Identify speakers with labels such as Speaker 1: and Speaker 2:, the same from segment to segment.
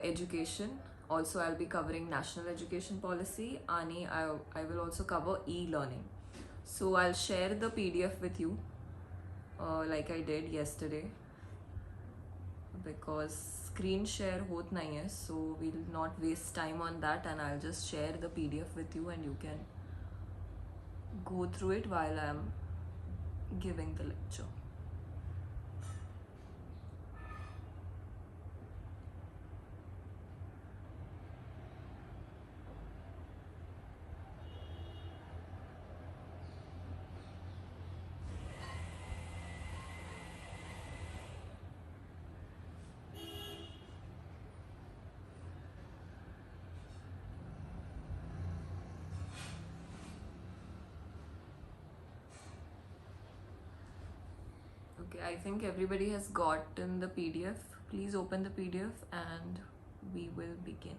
Speaker 1: education. Also, I'll be covering national education policy. Ani, I will also cover e-learning. So I'll share the PDF with you like I did yesterday because screen share hot nahi hai, so we'll not waste time on that, and I'll just share the PDF with you and you can go through it while I'm giving the lecture. Okay, I think everybody has gotten the PDF. Please open the PDF and we will begin.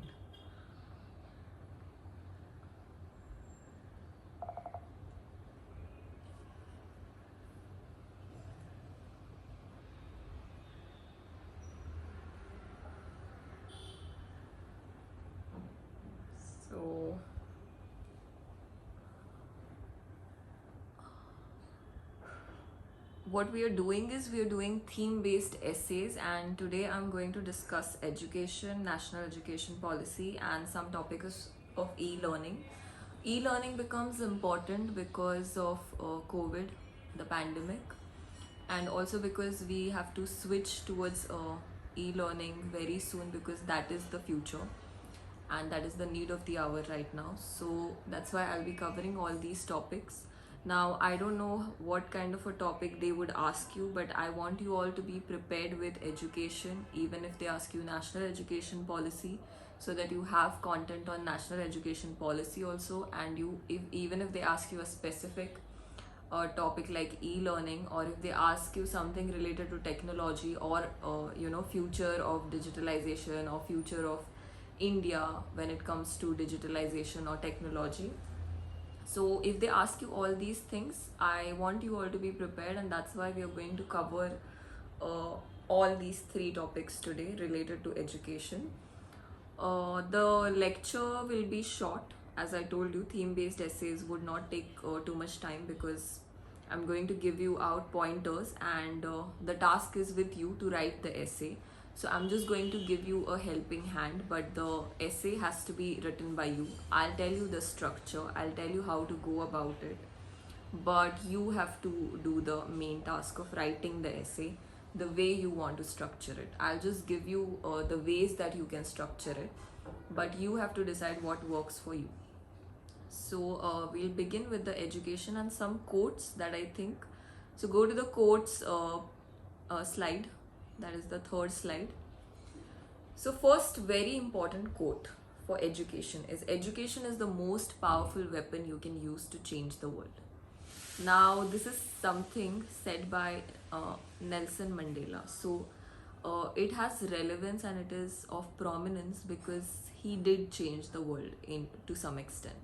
Speaker 1: So what we are doing is we are doing theme-based essays, and today I'm going to discuss education, national education policy, and some topics of e-learning. E-learning becomes important because of COVID, the pandemic, and also because we have to switch towards e-learning very soon because that is the future and that is the need of the hour right now. So that's why I'll be covering all these topics. Now, I don't know what kind of a topic they would ask you, but I want you all to be prepared with education, even if they ask you national education policy, so that you have content on national education policy also. And even if they ask you a specific topic like e-learning, or if they ask you something related to technology or future of digitalization or future of India when it comes to digitalization or technology. So if they ask you all these things, I want you all to be prepared, and that's why we are going to cover uh, all these three topics today related to education. The lecture will be short. As I told you, theme-based essays would not take too much time because I'm going to give you out pointers, and the task is with you to write the essay. So I'm just going to give you a helping hand, but the essay has to be written by you. I'll tell you the structure, I'll tell you how to go about it, but you have to do the main task of writing the essay the way you want to structure it. I'll just give you the ways that you can structure it, but you have to decide what works for you. So we'll begin with the education and some quotes that I think. So go to the quotes slide, that is the third slide. So first very important quote for education is the most powerful weapon you can use to change the world. Now, this is something said by Nelson Mandela. So, it has relevance and it is of prominence because he did change the world in to some extent.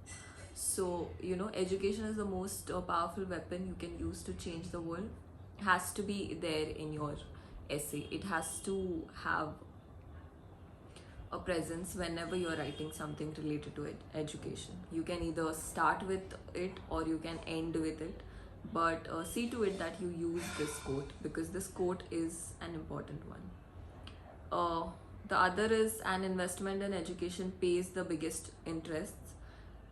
Speaker 1: So, education is the most powerful weapon you can use to change the world. Has to be there in your essay. It has to have a presence whenever you're writing something related to education. You can either start with it or you can end with it, but see to it that you use this quote because this quote is an important one. The other is, an investment in education pays the biggest interests.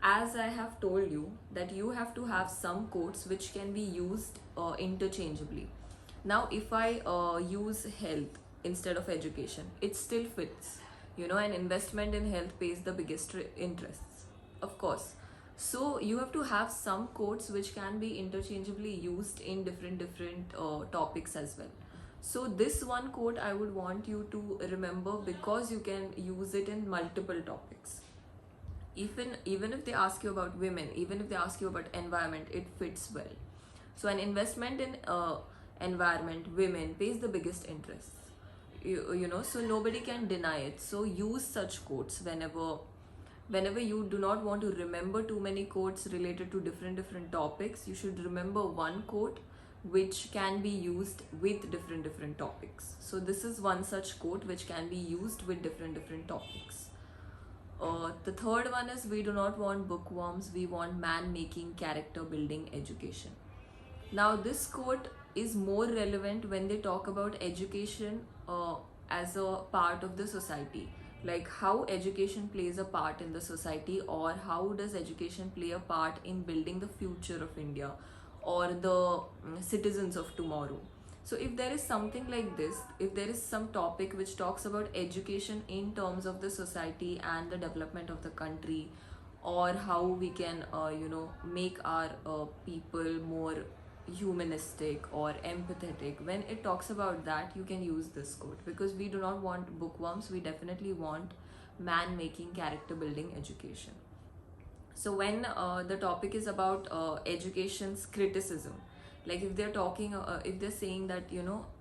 Speaker 1: As I have told you, that you have to have some quotes which can be used interchangeably. Now, if I use health instead of education, it still fits. An investment in health pays the biggest interests, of course. So you have to have some quotes which can be interchangeably used in different topics as well. So this one quote I would want you to remember because you can use it in multiple topics. Even if they ask you about women, even if they ask you about environment, it fits well. So an investment in environment, women pays the biggest interest. So nobody can deny it. So use such quotes whenever you do not want to remember too many quotes related to different topics. You should remember one quote which can be used with different topics. So this is one such quote which can be used with different topics. The third one is, we do not want bookworms, we want man making character building education. Now, this quote is more relevant when they talk about education as a part of the society. Like how education plays a part in the society, or how does education play a part in building the future of India or the citizens of tomorrow. So, if there is something like this, if there is some topic which talks about education in terms of the society and the development of the country, or how we can, make our people more humanistic or empathetic, when it talks about that, you can use this quote, because we do not want bookworms, we definitely want man making character building education. So when the topic is about education's criticism, like if they're talking, if they're saying that,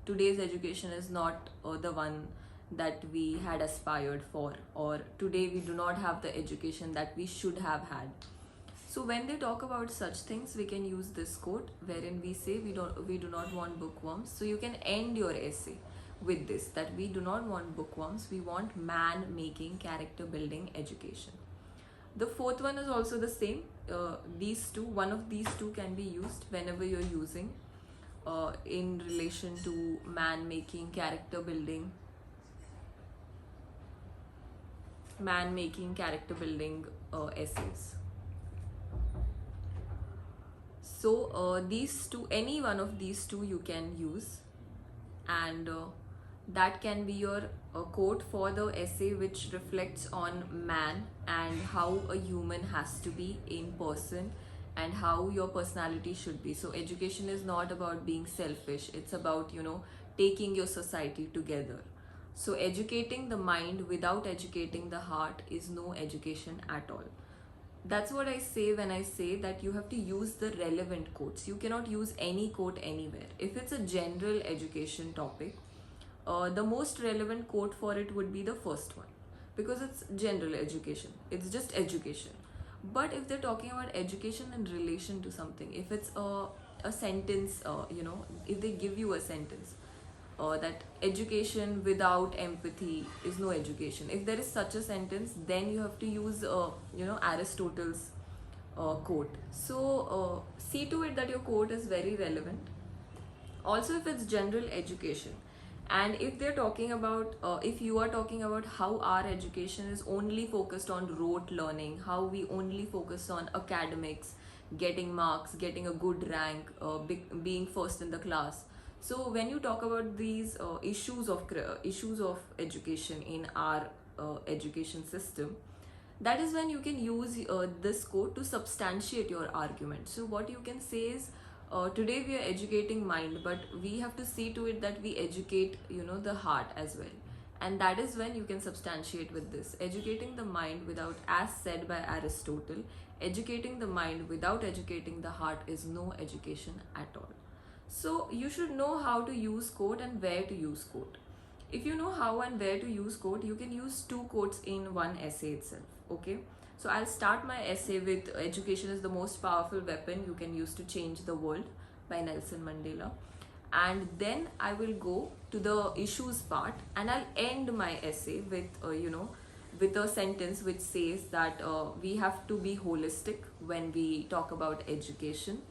Speaker 1: today's education is not the one that we had aspired for, or today we do not have the education that we should have had. So when they talk about such things, we can use this quote wherein we say we do not want bookworms. So you can end your essay with this, that we do not want bookworms, we want man making character building education. The fourth one is also the same. These two, one of these two can be used whenever you're using in relation to man making character building, essays. So these two, any one of these two you can use, and that can be your quote for the essay which reflects on man and how a human has to be in person and how your personality should be. So education is not about being selfish, it's about, taking your society together. So educating the mind without educating the heart is no education at all. That's what I say when I say that you have to use the relevant quotes. You cannot use any quote anywhere. If it's a general education topic, the most relevant quote for it would be the first one, because it's general education, it's just education. But if they're talking about education in relation to something, if it's a sentence, if they give you a sentence, that education without empathy is no education, if there is such a sentence, then you have to use Aristotle's quote. So see to it that your quote is very relevant. Also, if it's general education, and if they're talking about, if you are talking about how our education is only focused on rote learning, how we only focus on academics, getting marks, getting a good rank, being first in the class. So when you talk about these issues of education in our education system, that is when you can use this quote to substantiate your argument. So what you can say is, today we are educating mind, but we have to see to it that we educate, the heart as well. And that is when you can substantiate with this. Educating the mind without, as said by Aristotle, educating the mind without educating the heart is no education at all. So you should know how to use quote and where to use quote. If you know how and where to use quote, you can use two quotes in one essay itself. Okay. So I'll start my essay with "Education is the most powerful weapon you can use to change the world" by Nelson Mandela. And then I will go to the issues part, and I'll end my essay with, with a sentence which says that we have to be holistic when we talk about education.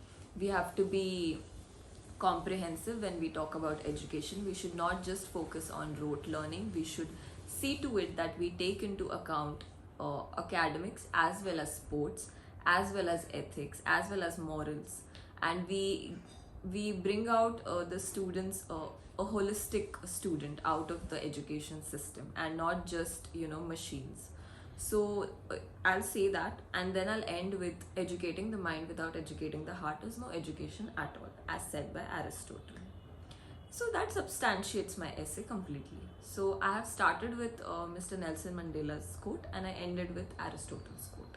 Speaker 1: We have to be comprehensive when we talk about education. We should not just focus on rote learning. We should see to it that we take into account academics as well as sports, as well as ethics, as well as morals, and we bring out the students, a holistic student out of the education system, and not just machines. So I'll say that, and then I'll end with educating the mind without educating the heart is no education at all, as said by Aristotle. So that substantiates my essay completely. So I have started with Mr. Nelson Mandela's quote, and I ended with Aristotle's quote.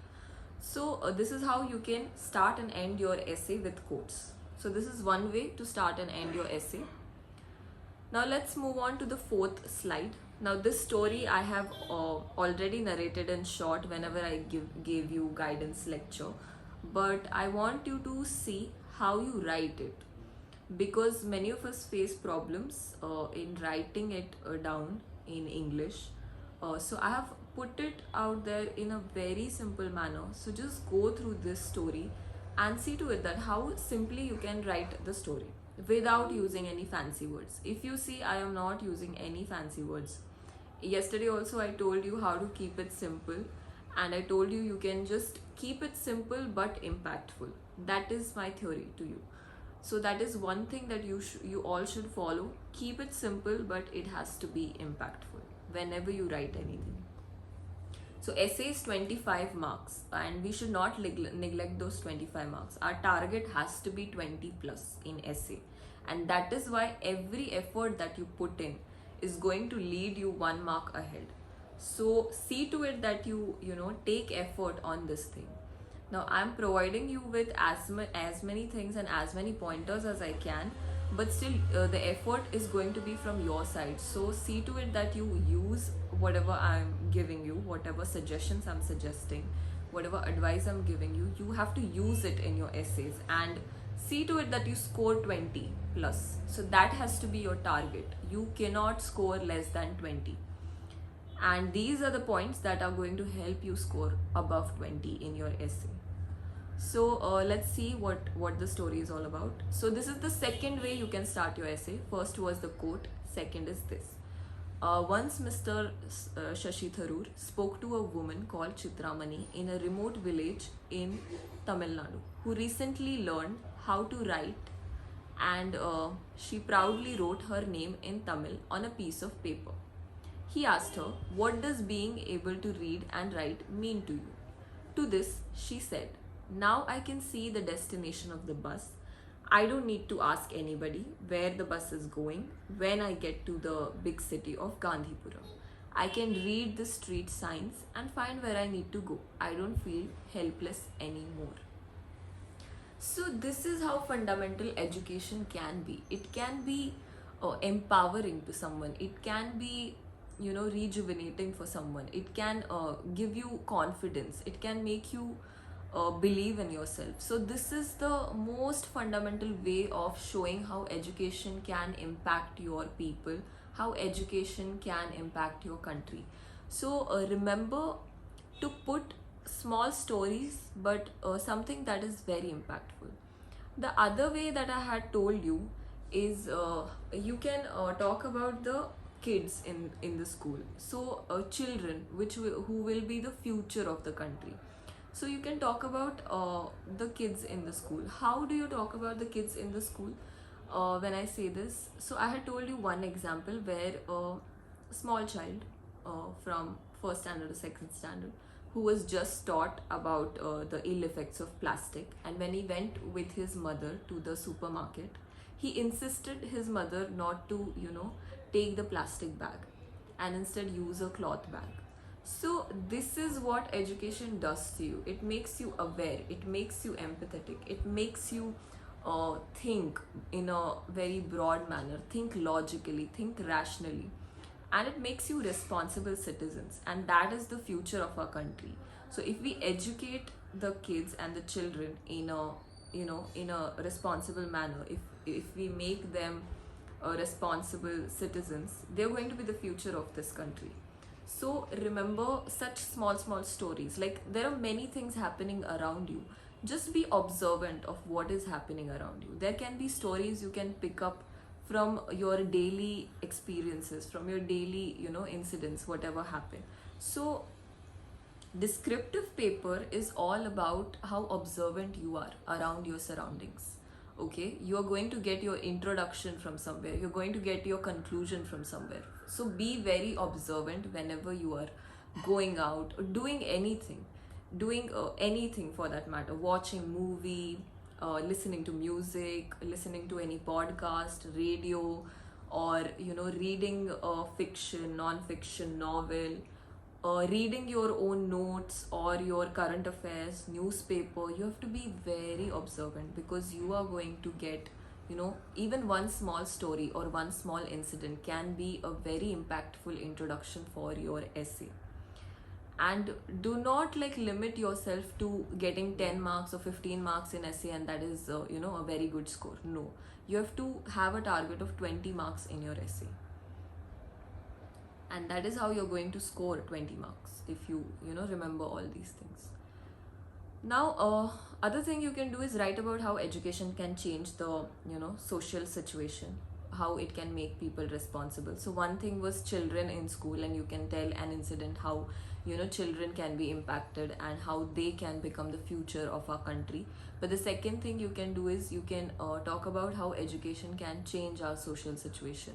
Speaker 1: So this is how you can start and end your essay with quotes. So this is one way to start and end your essay. Now let's move on to the fourth slide. Now this story I have already narrated in short whenever I gave you guidance lecture, but I want you to see how you write it. because many of us face problems in writing it down in English. So I have put it out there in a very simple manner. So just go through this story and see to it that how simply you can write the story without using any fancy words. If you see, I am not using any fancy words. Yesterday also I told you how to keep it simple, and I told you you can just keep it simple but impactful. That is my theory to you. So that is one thing that you all should follow. Keep it simple but it has to be impactful whenever you write anything. So essay is 25 marks, and we should not neglect those 25 marks. Our target has to be 20 plus in essay, and that is why every effort that you put in is going to lead you 1 mark ahead. So see to it that you take effort on this thing. Now I'm providing you with as many things and as many pointers as I can, but still the effort is going to be from your side. So see to it that you use whatever I'm giving you, whatever suggestions I'm suggesting, whatever advice I'm giving you. You have to use it in your essays, and see to it that you score 20 plus. So that has to be your target. You cannot score less than 20, and these are the points that are going to help you score above 20 in your essay. So let's see what the story is all about. So this is the second way you can start your essay. First was the quote, second is this. Once Mr. Shashi Tharoor spoke to a woman called Chitramani in a remote village in Tamil Nadu, who recently learned how to write, and she proudly wrote her name in Tamil on a piece of paper. He asked her, "What does being able to read and write mean to you?" To this, she said, "Now I can see the destination of the bus. I don't need to ask anybody where the bus is going when I get to the big city of Gandhipura. I can read the street signs and find where I need to go. I don't feel helpless anymore." So this is how fundamental education can be. It can be empowering to someone. It can be rejuvenating for someone. It can give you confidence. It can make you believe in yourself. So this is the most fundamental way of showing how education can impact your people, how education can impact your country. So remember to put small stories, but something that is very impactful. The other way that I had told you is you can talk about the kids in the school. So children who will be the future of the country. So you can talk about the kids in the school. How do you talk about the kids in the school? When I say this, so I had told you one example where a small child from first standard to second standard, who was just taught about the ill effects of plastic, and when he went with his mother to the supermarket, he insisted his mother not to take the plastic bag and instead use a cloth bag. So this is what education does to you. It makes you aware, it makes you empathetic, it makes you think in a very broad manner, think logically, think rationally, and it makes you responsible citizens, and that is the future of our country. So if we educate the kids and the children in a in a responsible manner, if we make them responsible citizens, they're going to be the future of this country. So remember such small stories. Like, there are many things happening around you. Just be observant of what is happening around you. There can be stories you can pick up from your daily experiences, from your daily incidents, whatever happened. So descriptive paper is all about how observant you are around your surroundings. Okay, you are going to get your introduction from somewhere, you're going to get your conclusion from somewhere. So be very observant whenever you are going out or doing anything, anything for that matter, watching movie, listening to music, listening to any podcast, radio, or reading fiction, non-fiction, novel, reading your own notes or your current affairs, newspaper. You have to be very observant, because you are going to get, even one small story or one small incident can be a very impactful introduction for your essay. And do not like limit yourself to getting 10 marks or 15 marks in essay, and that is a very good score. No, you have to have a target of 20 marks in your essay, and that is how you're going to score 20 marks if you remember all these things. Now, other thing you can do is write about how education can change the social situation, how it can make people responsible. So one thing was children in school, and you can tell an incident how children can be impacted and how they can become the future of our country. But the second thing you can do is you can talk about how education can change our social situation.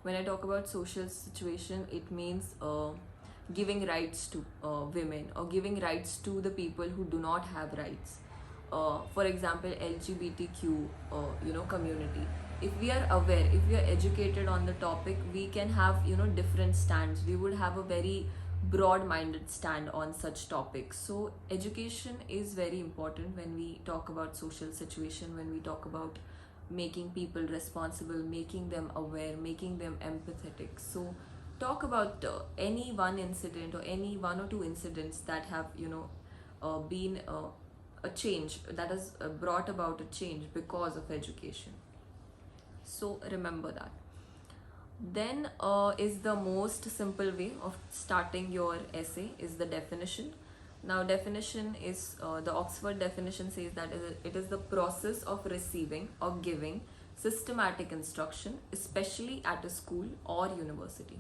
Speaker 1: When I talk about social situation, it means giving rights to women, or giving rights to the people who do not have rights. For example, LGBTQ community. If we are aware, if we are educated on the topic, we can have different stands. We would have a very broad-minded stand on such topics. So education is very important when we talk about social situation, when we talk about making people responsible, making them aware, making them empathetic. So talk about any one incident or any one or two incidents that have been a change, that has brought about a change because of education. So remember that. Then is the most simple way of starting your essay is the definition. Now definition is the Oxford definition says that it is the process of receiving or giving systematic instruction, especially at a school or university.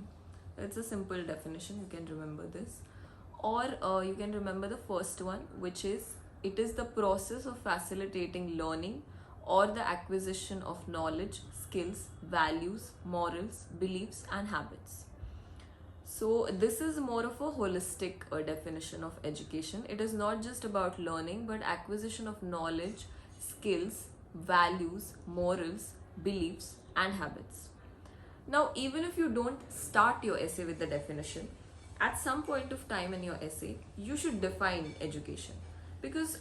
Speaker 1: It's a simple definition, you can remember this. Or you can remember the first one, which is it is the process of facilitating learning or the acquisition of knowledge, skills, values, morals, beliefs and habits. So this is more of a holistic definition of education. It is not just about learning, but acquisition of knowledge, skills, values, morals, beliefs and habits. Now, even if you don't start your essay with the definition, at some point of time in your essay, you should define education. Because,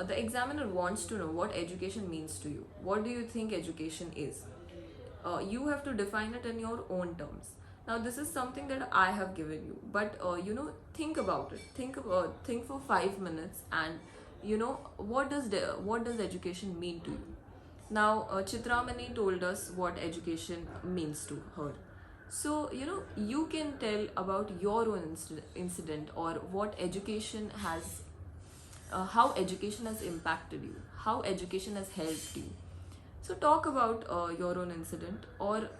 Speaker 1: the examiner wants to know what education means to you. What do you think education is? You have to define it in your own terms. Now, this is something that I have given you, but think about it. Think for 5 minutes, and what does education mean to you? Now, Chitramani told us what education means to her. So, you can tell about your own incident, or what education has, how education has impacted you, how education has helped you. So, talk about your own incident, or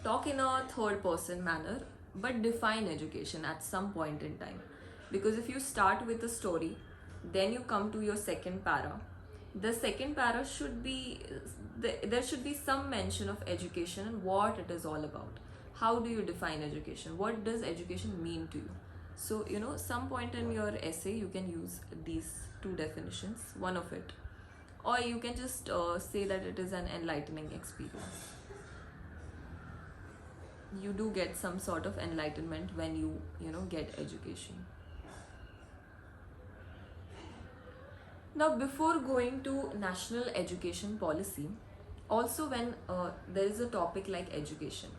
Speaker 1: talk in a third person manner, but define education at some point in time. Because if you start with a story, then you come to your second para, the second para should be, there should be some mention of education and what it is all about. How do you define education? What does education mean to you? So some point in your essay you can use these two definitions, one of it, or you can just say that it is an enlightening experience. You do get some sort of enlightenment when you get education. Now, before going to national education policy, also when there is a topic like education,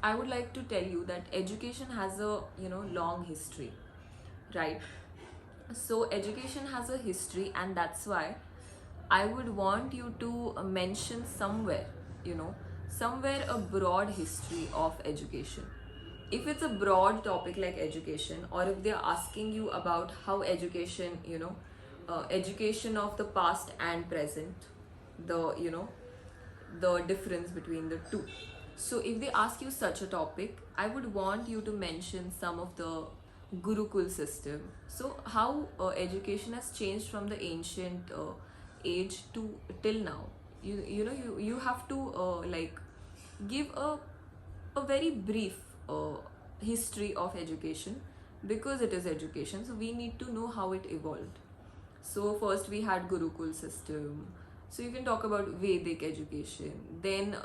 Speaker 1: I would like to tell you that education has a long history, right? So education has a history, and that's why I would want you to mention somewhere, somewhere a broad history of education. If it's a broad topic like education, or if they're asking you about how education, education of the past and present, the difference between the two. So if they ask you such a topic, I would want you to mention some of the Gurukul system. So how education has changed from the ancient age to till now. You have to give a very brief history of education, because it is education, so we need to know how it evolved. So first we had Gurukul system. So you can talk about Vedic education. Then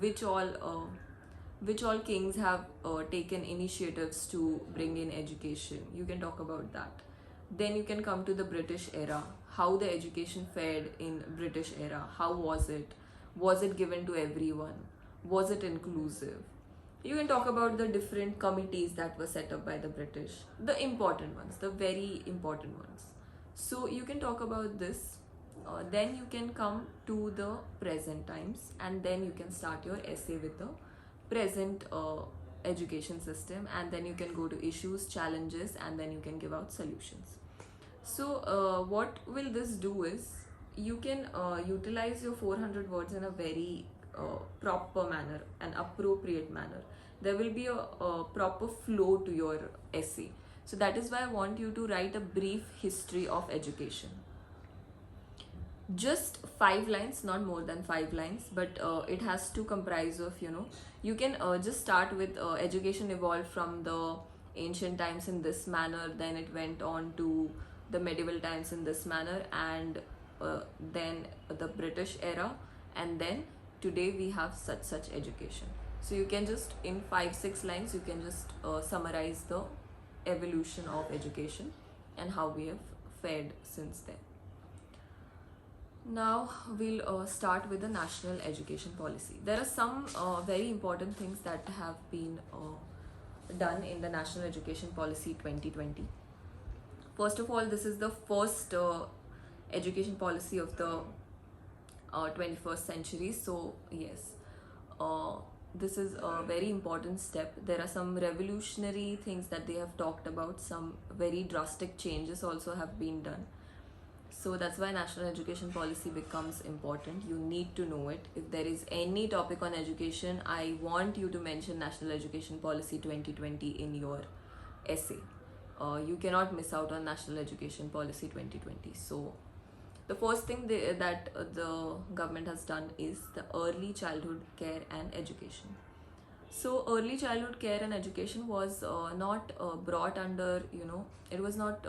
Speaker 1: which all kings have taken initiatives to bring in education. You can talk about that. Then you can come to the British era. How the education fared in British era. How was it? Was it given to everyone? Was it inclusive? You can talk about the different committees that were set up by the British, the important ones, the very important ones. So you can talk about this. Then you can come to the present times, and then you can start your essay with the present education system, and then you can go to issues, challenges, and then you can give out solutions. So what will this do is you can utilize your 400 words in a very proper manner, an appropriate manner. There will be a proper flow to your essay. So that is why I want you to write a brief history of education. Just 5 lines, not more than 5 lines, but it has to comprise of, you can just start with education evolved from the ancient times in this manner, then it went on to the medieval times in this manner, and then the British era, and then today we have such education. So you can just in 5-6 lines you can just summarize the evolution of education and how we have fared since then. Now we'll start with the national education policy. There are some very important things that have been done in the National Education Policy 2020. First of all, this is the first education policy of the 21st century. So yes, this is a very important step. There are some revolutionary things that they have talked about. Some very drastic changes also have been done. So that's why national education policy becomes important. You need to know it. If there is any topic on education, I want you to mention National Education Policy 2020 in your essay. You cannot miss out on National Education Policy 2020. So the first thing that the government has done is the early childhood care and education. So early childhood care and education was not brought under, it was not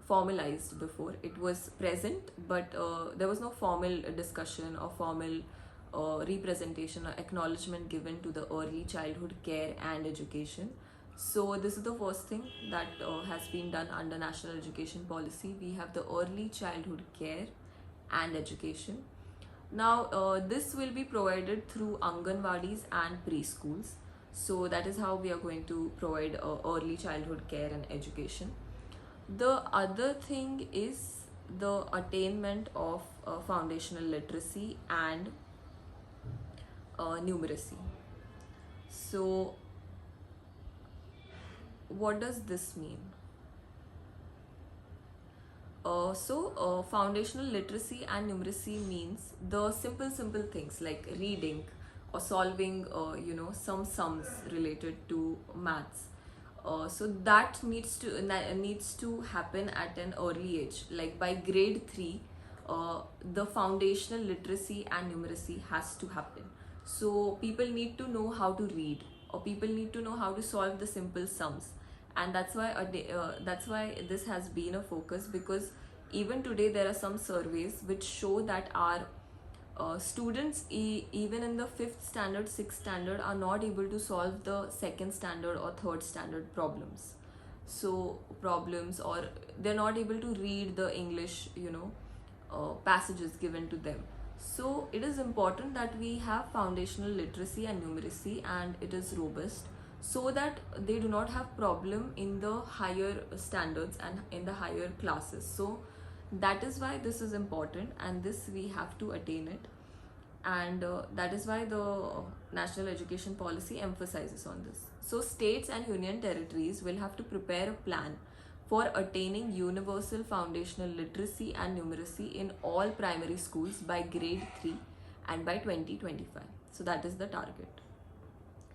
Speaker 1: formalized before. It was present, but there was no formal discussion or formal representation or acknowledgement given to the early childhood care and education. So this is the first thing that has been done under National Education Policy. We have the early childhood care and education. Now this will be provided through Anganwadis and preschools. So that is how we are going to provide early childhood care and education. The other thing is the attainment of foundational literacy and numeracy. So what does this mean? Foundational literacy and numeracy means the simple things like reading or solving some sums related to maths. So that needs to happen at an early age. Like by grade 3, the foundational literacy and numeracy has to happen. So people need to know how to read, or people need to know how to solve the simple sums, and that's why this has been a focus, because even today there are some surveys which show that our students even in the 5th standard, 6th standard are not able to solve the 2nd standard or 3rd standard problems. So problems, or they're not able to read the English passages given to them. So it is important that we have foundational literacy and numeracy, and it is robust, so that they do not have problem in the higher standards and in the higher classes. So that is why this is important, and this we have to attain it, and that is why the National Education Policy emphasizes on this. So states and union territories will have to prepare a plan for attaining universal foundational literacy and numeracy in all primary schools by grade 3 and by 2025. So that is the target.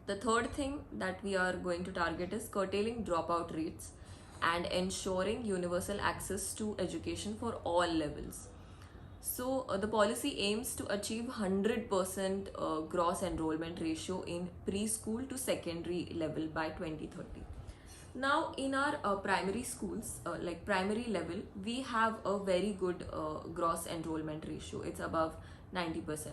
Speaker 1: The third thing that we are going to target is curtailing dropout rates and ensuring universal access to education for all levels. So the policy aims to achieve 100% gross enrollment ratio in preschool to secondary level by 2030. Now in our primary schools, like primary level, we have a very good gross enrollment ratio. It's above 90%.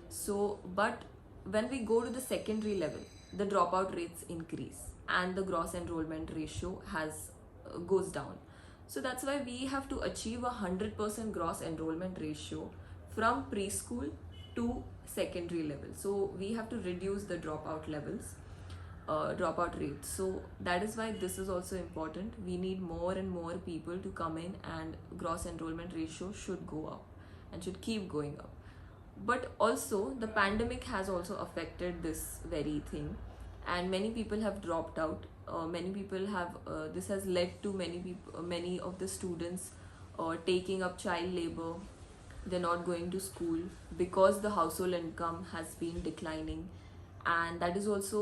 Speaker 1: So but when we go to the secondary level, the dropout rates increase and the gross enrollment ratio goes down. So that's why we have to achieve 100% gross enrollment ratio from preschool to secondary level. So we have to reduce the dropout levels, dropout rates. So that is why this is also important. We need more and more people to come in, and gross enrollment ratio should go up and should keep going up. But also the pandemic has also affected this very thing, and many people have dropped out. Many people have this has led to many of the students taking up child labor. They're not going to school because the household income has been declining, and that is also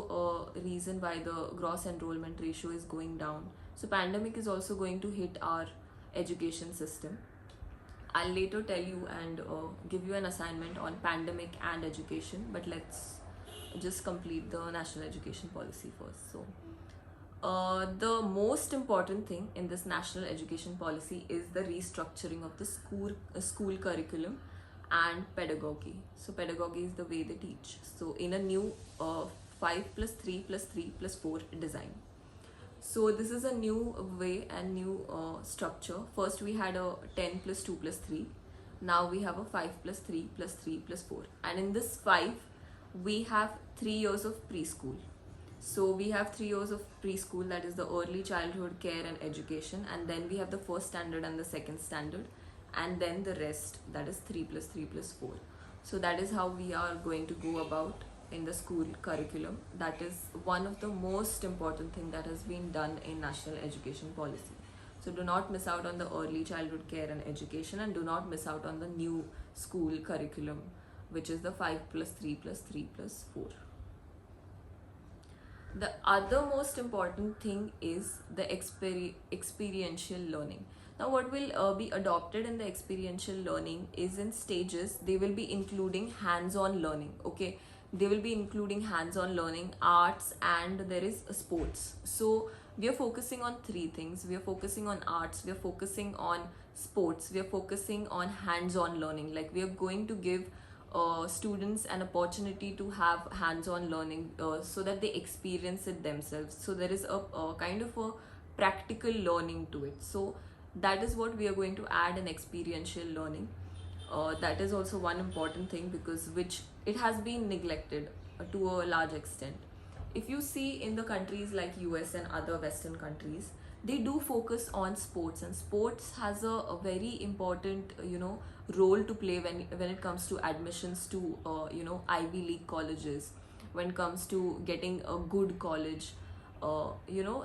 Speaker 1: a reason why the gross enrollment ratio is going down. So pandemic is also going to hit our education system. I'll later tell you and give you an assignment on pandemic and education, but let's just complete the national education policy first. So the most important thing in this national education policy is the restructuring of the school curriculum and pedagogy. So pedagogy is the way they teach. So in a new 5 plus 3 plus 3 plus 4 design. So this is a new way and new structure. First we had a 10 plus 2 plus 3. Now we have a 5 plus 3 plus 3 plus 4. And in this 5, we have 3 years of preschool. So we have 3 years of preschool, that is the early childhood care and education, and then we have the first standard and the second standard, and then the rest, that is 3 plus 3 plus 4. So that is how we are going to go about in the school curriculum. That is one of the most important thing that has been done in national education policy. So do not miss out on the early childhood care and education, and do not miss out on the new school curriculum, which is the 5 plus 3 plus 3 plus 4. The other most important thing is the experiential learning. Now what will be adopted in the experiential learning is in stages. They will be including hands-on learning. Okay, they will be including hands-on learning, arts, and there is sports. So we are focusing on 3 things. We are focusing on arts, we are focusing on sports, we are focusing on hands-on learning. Like we are going to give students an opportunity to have hands-on learning so that they experience it themselves. So there is a kind of a practical learning to it. So that is what we are going to add in experiential learning. That is also one important thing, because which it has been neglected to a large extent. If you see in the countries like US and other Western countries, they do focus on sports, and sports has a very important role to play when it comes to admissions to Ivy League colleges, when it comes to getting a good college.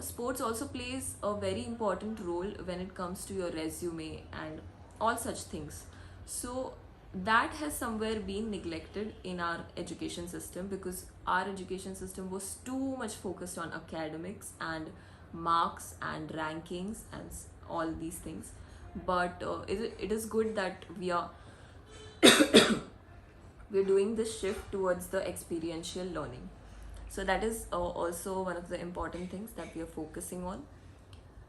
Speaker 1: Sports also plays a very important role when it comes to your resume and all such things. So that has somewhere been neglected in our education system, because our education system was too much focused on academics and marks and rankings and all these things. But it is good that we're doing this shift towards the experiential learning. So that is also one of the important things that we are focusing on.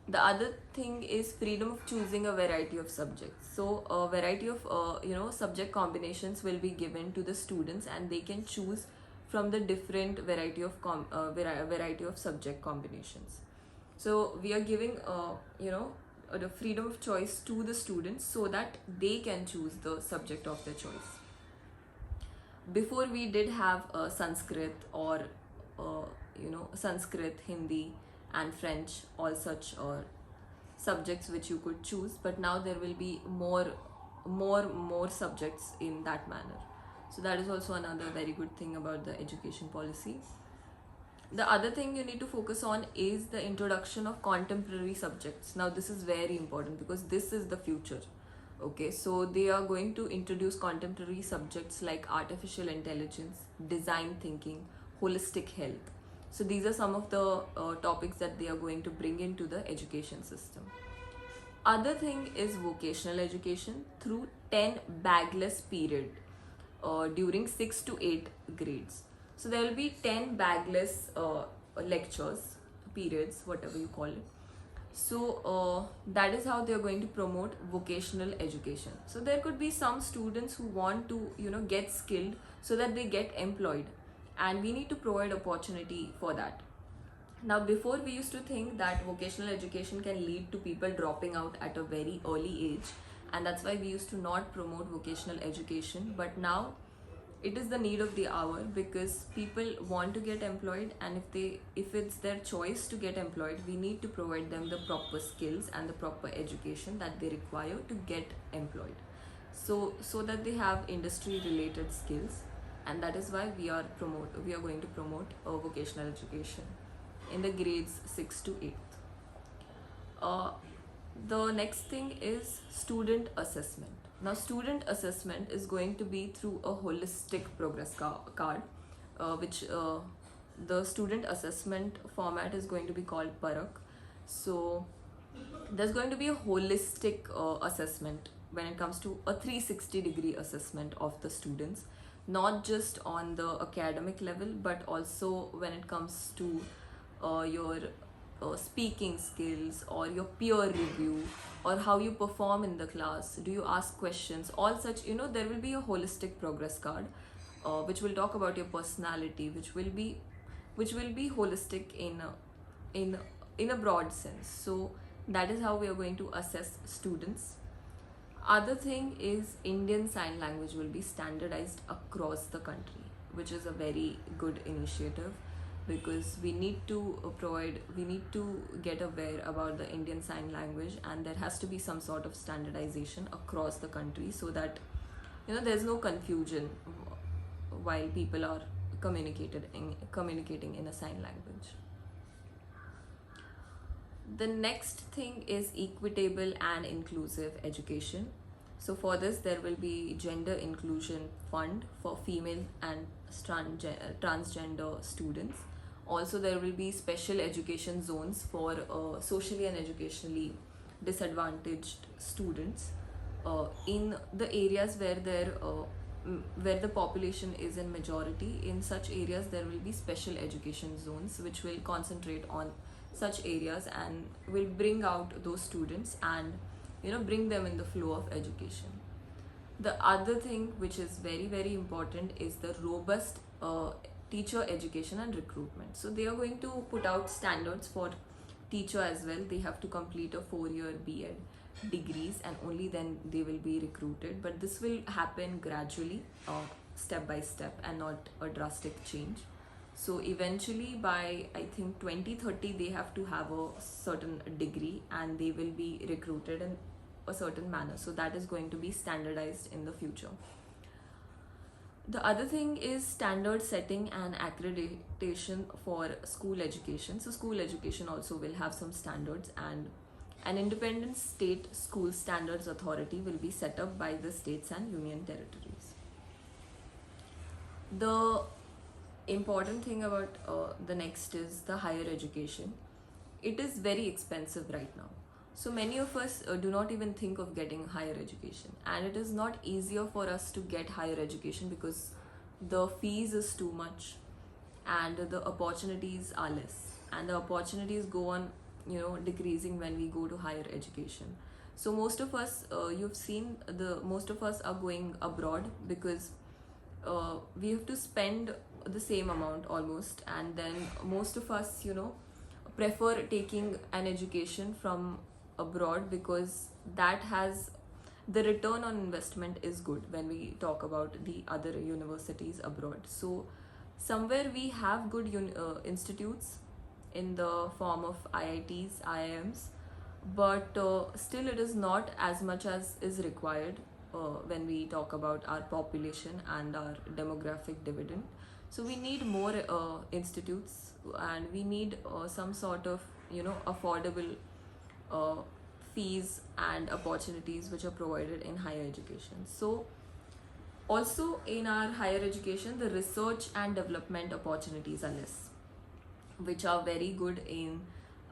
Speaker 1: The other thing is freedom of choosing a variety of subjects. So a variety of subject combinations will be given to the students, and they can choose from the different variety of subject combinations. So we are giving the freedom of choice to the students so that they can choose the subject of their choice. Before we did have Sanskrit or Sanskrit, Hindi and French, all such subjects which you could choose, but now there will be more subjects in that manner. So that is also another very good thing about the education policy. The other thing you need to focus on is the introduction of contemporary subjects. Now this is very important because this is the future. Okay, so they are going to introduce contemporary subjects like artificial intelligence, design thinking, holistic health. So these are some of the topics that they are going to bring into the education system. Other thing is vocational education through 10 bagless period during 6 to 8 grades. So there will be 10 bagless lectures, periods, whatever you call it. So that is how they are going to promote vocational education. So there could be some students who want to get skilled so that they get employed, and we need to provide opportunity for that. Now before, we used to think that vocational education can lead to people dropping out at a very early age, and that's why we used to not promote vocational education. But now it is the need of the hour, because people want to get employed, and if it's their choice to get employed, we need to provide them the proper skills and the proper education that they require to get employed, so that they have industry related skills. And that is why we are going to promote vocational education in the grades 6 to 8. The next thing is student assessment. Now, student assessment is going to be through a holistic progress card, which the student assessment format is going to be called Parak. So, there's going to be a holistic assessment when it comes to a 360-degree assessment of the students, not just on the academic level, but also when it comes to your speaking skills, or your peer review, or how you perform in the class, do you ask questions, all such, there will be a holistic progress card, which will talk about your personality, which will be holistic in a broad sense. So that is how we are going to assess students. Other thing is Indian Sign Language will be standardized across the country, which is a very good initiative, because we need to get aware about the Indian Sign Language, and there has to be some sort of standardization across the country, so that there's no confusion while people are communicating in a sign language. The next thing is equitable and inclusive education. So for this, there will be gender inclusion fund for female and transgender students. Also, there will be special education zones for socially and educationally disadvantaged students in the areas where the population is in majority. In such areas, there will be special education zones which will concentrate on such areas and will bring out those students and bring them in the flow of education. The other thing which is very very important is the robust teacher education and recruitment. So they are going to put out standards for teacher as well. They have to complete a 4-year B.Ed degrees, and only then they will be recruited. But this will happen gradually, step by step, and not a drastic change. So eventually by, I think, 2030, they have to have a certain degree and they will be recruited in a certain manner. So that is going to be standardized in the future. The other thing is standard setting and accreditation for school education. So school education also will have some standards, and an independent state school standards authority will be set up by the states and union territories. The important thing about the next is the higher education. It is very expensive right now. So many of us do not even think of getting higher education, and it is not easier for us to get higher education because the fees is too much and the opportunities are less, and the opportunities go on decreasing when we go to higher education. So most of us, you've seen, most of us are going abroad because we have to spend the same amount almost, and then most of us prefer taking an education from abroad because that has the return on investment is good when we talk about the other universities abroad. So somewhere we have good institutes in the form of IITs, IIMs, but still it is not as much as is required when we talk about our population and our demographic dividend. So we need more institutes, and we need some sort of affordable fees and opportunities which are provided in higher education. So also in our higher education, the research and development opportunities are less, which are very good in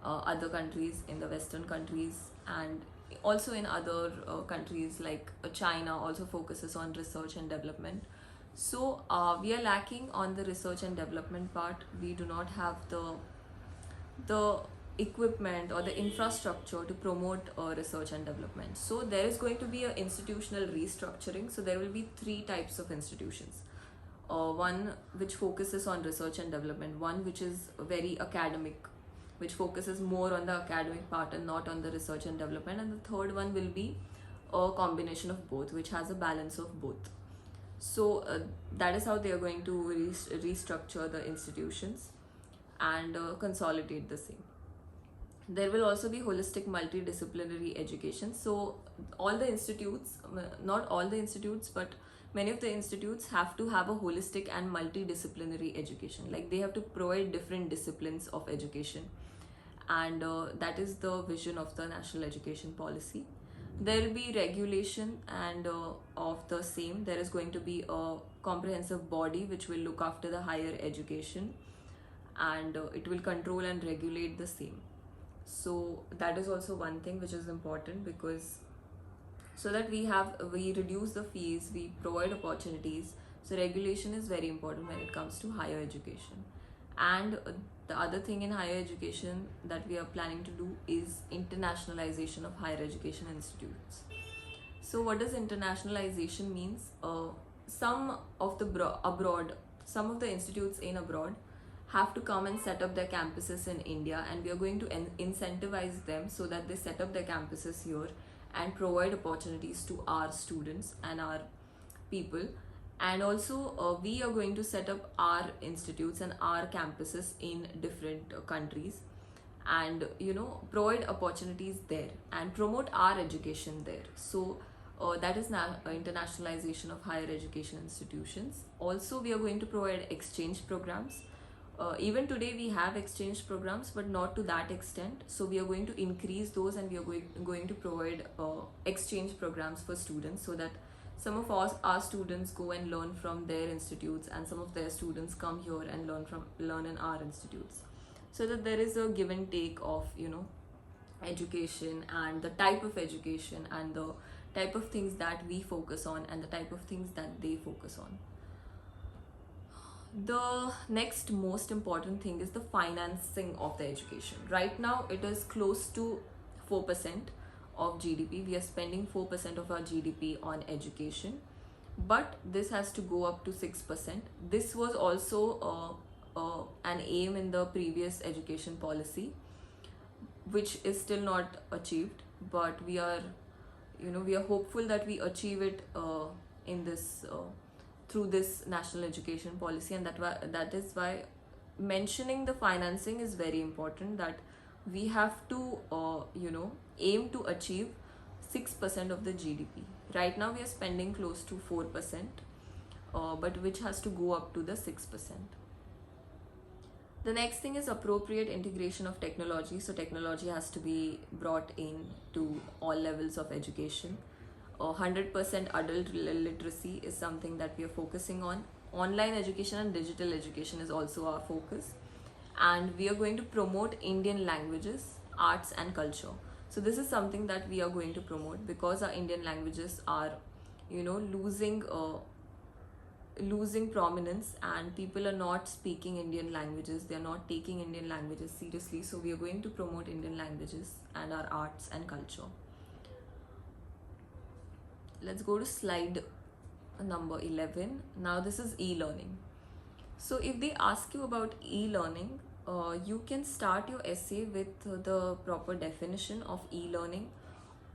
Speaker 1: other countries, in the Western countries, and also in other countries like China also focuses on research and development. So we are lacking on the research and development part. We do not have the equipment or the infrastructure to promote research and development. So there is going to be an institutional restructuring. So there will be 3 types of institutions. One which focuses on research and development, one which is very academic, which focuses more on the academic part and not on the research and development, and the third one will be a combination of both, which has a balance of both. So that is how they are going to restructure the institutions and consolidate the same. There will also be holistic multidisciplinary education. So all the institutes, not all the institutes, but many of the institutes have to have a holistic and multidisciplinary education. Like they have to provide different disciplines of education, and that is the vision of the national education policy. There will be regulation and of the same. There is going to be a comprehensive body which will look after the higher education, and it will control and regulate the same. So that is also one thing which is important, because so that we reduce the fees, we provide opportunities. So regulation is very important when it comes to higher education. And the other thing in higher education that we are planning to do is internationalization of higher education institutes. So what does internationalization means? Some of the abroad, some of the institutes in abroad have to come and set up their campuses in India, and we are going to incentivize them so that they set up their campuses here and provide opportunities to our students and our people. And also we are going to set up our institutes and our campuses in different countries, and provide opportunities there and promote our education there. So that is now internationalization of higher education institutions. Also, we are going to provide exchange programs. Even today we have exchange programs, but not to that extent. So we are going to increase those, and we are going to provide exchange programs for students, so that some of our students go and learn from their institutes, and some of their students come here and learn in our institutes, so that there is a give and take of education, and the type of education, and the type of things that we focus on, and the type of things that they focus on. The next most important thing is the financing of the education. Right now it is close to 4% of GDP. We are spending 4% of our GDP on education, but this has to go up to 6%. This was also an aim in the previous education policy, which is still not achieved, but we are hopeful that we achieve it in this through this national education policy. And that is why mentioning the financing is very important, that we have to aim to achieve 6% of the GDP. Right now we are spending close to 4%, but which has to go up to the 6%. The next thing is appropriate integration of technology. So technology has to be brought in to all levels of education. 100% adult literacy is something that we are focusing on. Online education and digital education is also our focus. And we are going to promote Indian languages, arts and culture. So this is something that we are going to promote, because our Indian languages are losing prominence, and people are not speaking Indian languages, they are not taking Indian languages seriously. So we are going to promote Indian languages and our arts and culture. Let's go to slide number 11. Now this is e-learning. So if they ask you about e-learning, you can start your essay with the proper definition of e-learning,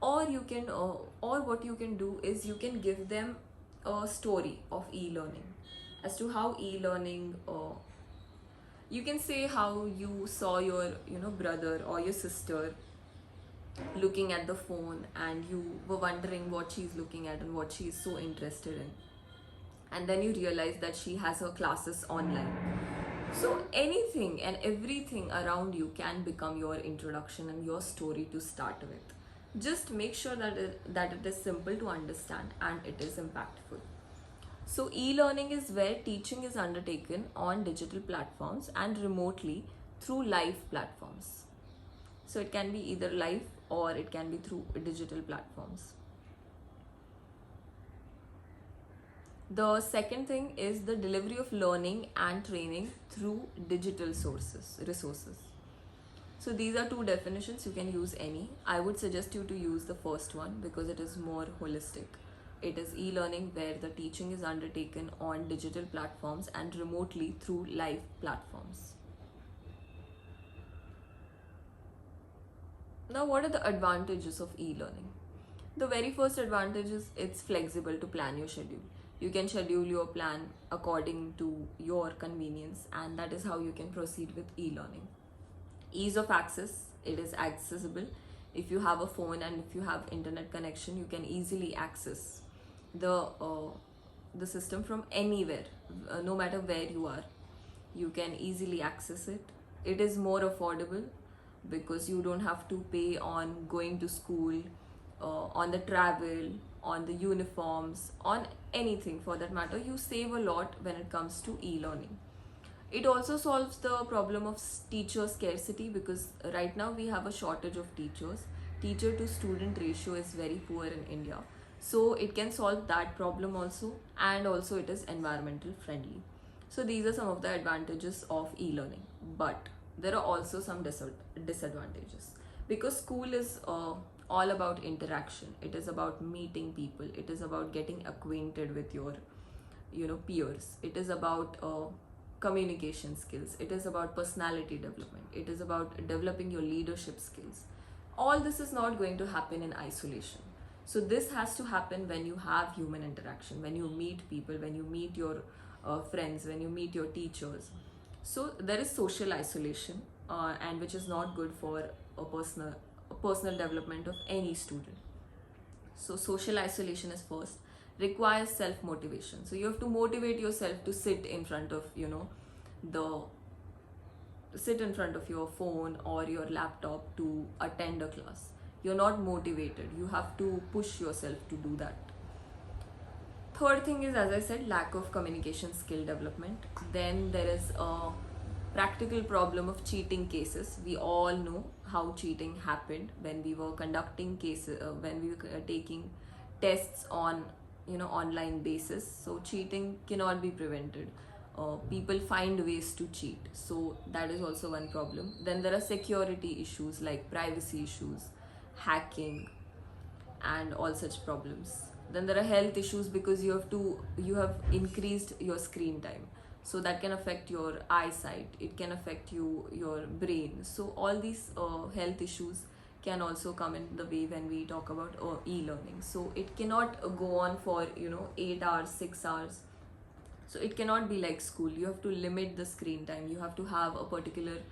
Speaker 1: or you can or what you can do is you can give them a story of e-learning, as to how e-learning you can say how you saw your brother or your sister looking at the phone, and you were wondering what she's looking at and what she's so interested in, and then you realize that she has her classes online. So anything and everything around you can become your introduction and your story to start with. Just make sure that it is simple to understand and it is impactful. So e-learning is where teaching is undertaken on digital platforms and remotely through live platforms. So it can be either live or it can be through digital platforms. The second thing is the delivery of learning and training through digital resources. So these are two definitions, you can use any. I would suggest you to use the first one because it is more holistic. It is e-learning where the teaching is undertaken on digital platforms and remotely through live platforms. Now, what are the advantages of e-learning? The very first advantage is it's flexible to plan your schedule. You can schedule your plan according to your convenience, and that is how you can proceed with e-learning. Ease of access, it is accessible. If you have a phone and if you have internet connection, you can easily access the uh, the system from anywhere, no matter where you are. You can easily access it. It is more affordable because you don't have to pay on going to school, on the travel, on the uniforms, on anything for that matter. You save a lot when it comes to e-learning. It also solves the problem of teacher scarcity, because right now we have a shortage of teachers. Teacher to student ratio is very poor in India. So it can solve that problem also, and also it is environmental friendly. So these are some of the advantages of e-learning. But there are also some disadvantages, because school is all about interaction. It is about meeting people. It is about getting acquainted with your peers. It is about communication skills. It is about personality development. It is about developing your leadership skills. All this is not going to happen in isolation. So this has to happen when you have human interaction, when you meet people, when you meet your friends, when you meet your teachers. So there is social isolation, and which is not good for a personal development of any student. So social isolation is first. Requires self motivation. So you have to motivate yourself to the sit in front of your phone or your laptop to attend a class. You're not motivated. You have to push yourself to do that. Third thing is, as I said, lack of communication skill development. Then there is a practical problem of cheating cases. We all know how cheating happened when we were conducting cases, when we were taking tests on online basis. So cheating cannot be prevented. People find ways to cheat, so that is also one problem. Then there are security issues like privacy issues, hacking, and all such problems. Then there are health issues, because you have increased your screen time, so that can affect your eyesight, it can affect your brain. So all these health issues can also come in the way when we talk about e-learning. So it cannot go on for 8 hours, 6 hours. So it cannot be like school. You have to limit the screen time. You have to have a particular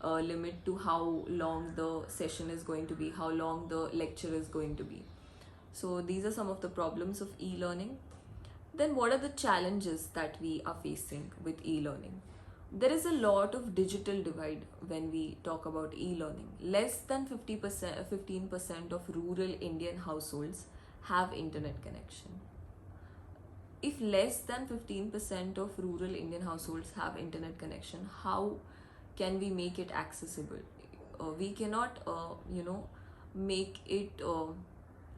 Speaker 1: limit to how long the session is going to be, how long the lecture is going to be. So these are some of the problems of e-learning. Then what are the challenges that we are facing with e-learning? There is a lot of digital divide when we talk about e-learning. Less than 50%, 15% of rural Indian households have internet connection. If less than 15% of rural Indian households have internet connection, how can we make it accessible? We cannot, make it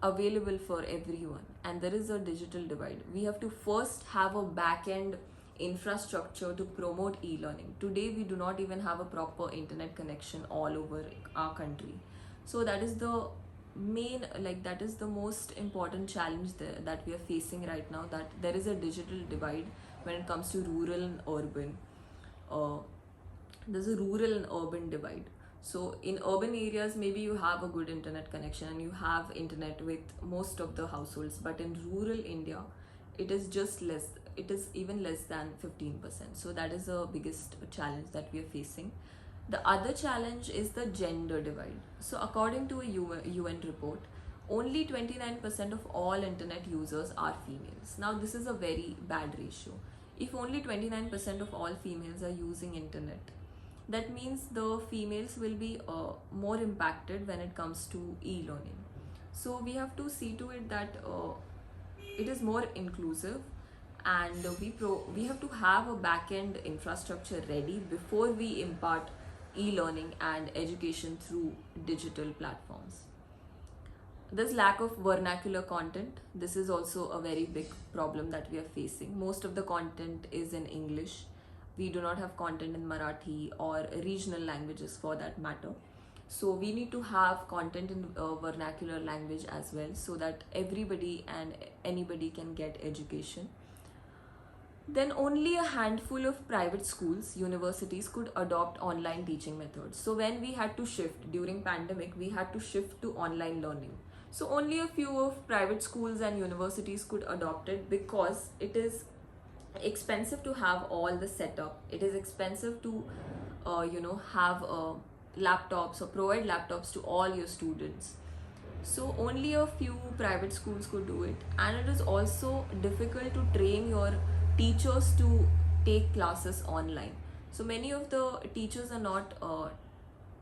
Speaker 1: available for everyone. And there is a digital divide. We have to first have a back end infrastructure to promote e-learning. Today, we do not even have a proper internet connection all over our country. So that is the that is the most important challenge that we are facing right now, that there is a digital divide when it comes to rural and urban. There's a rural and urban divide. So in urban areas, maybe you have a good internet connection and you have internet with most of the households, but in rural India, it is just less. It is even less than 15%. So that is the biggest challenge that we are facing. The other challenge is the gender divide. So according to a UN report, only 29% of all internet users are females. Now this is a very bad ratio. If only 29% of all females are using internet, that means the females will be more impacted when it comes to e-learning. So we have to see to it that it is more inclusive, and we have to have a back-end infrastructure ready before we impart e-learning and education through digital platforms. There's lack of vernacular content. This is also a very big problem that we are facing. Most of the content is in English. We do not have content in Marathi or regional languages for that matter. So we need to have content in vernacular language as well, so that everybody and anybody can get education. Then only a handful of private schools, universities could adopt online teaching methods. So when we had to shift during pandemic, we had to shift to online learning. So only a few of private schools and universities could adopt it because it is expensive to have all the setup. It is expensive to have laptops or provide laptops to all your students. So only a few private schools could do it, and it is also difficult to train your teachers to take classes online. So many of the teachers are not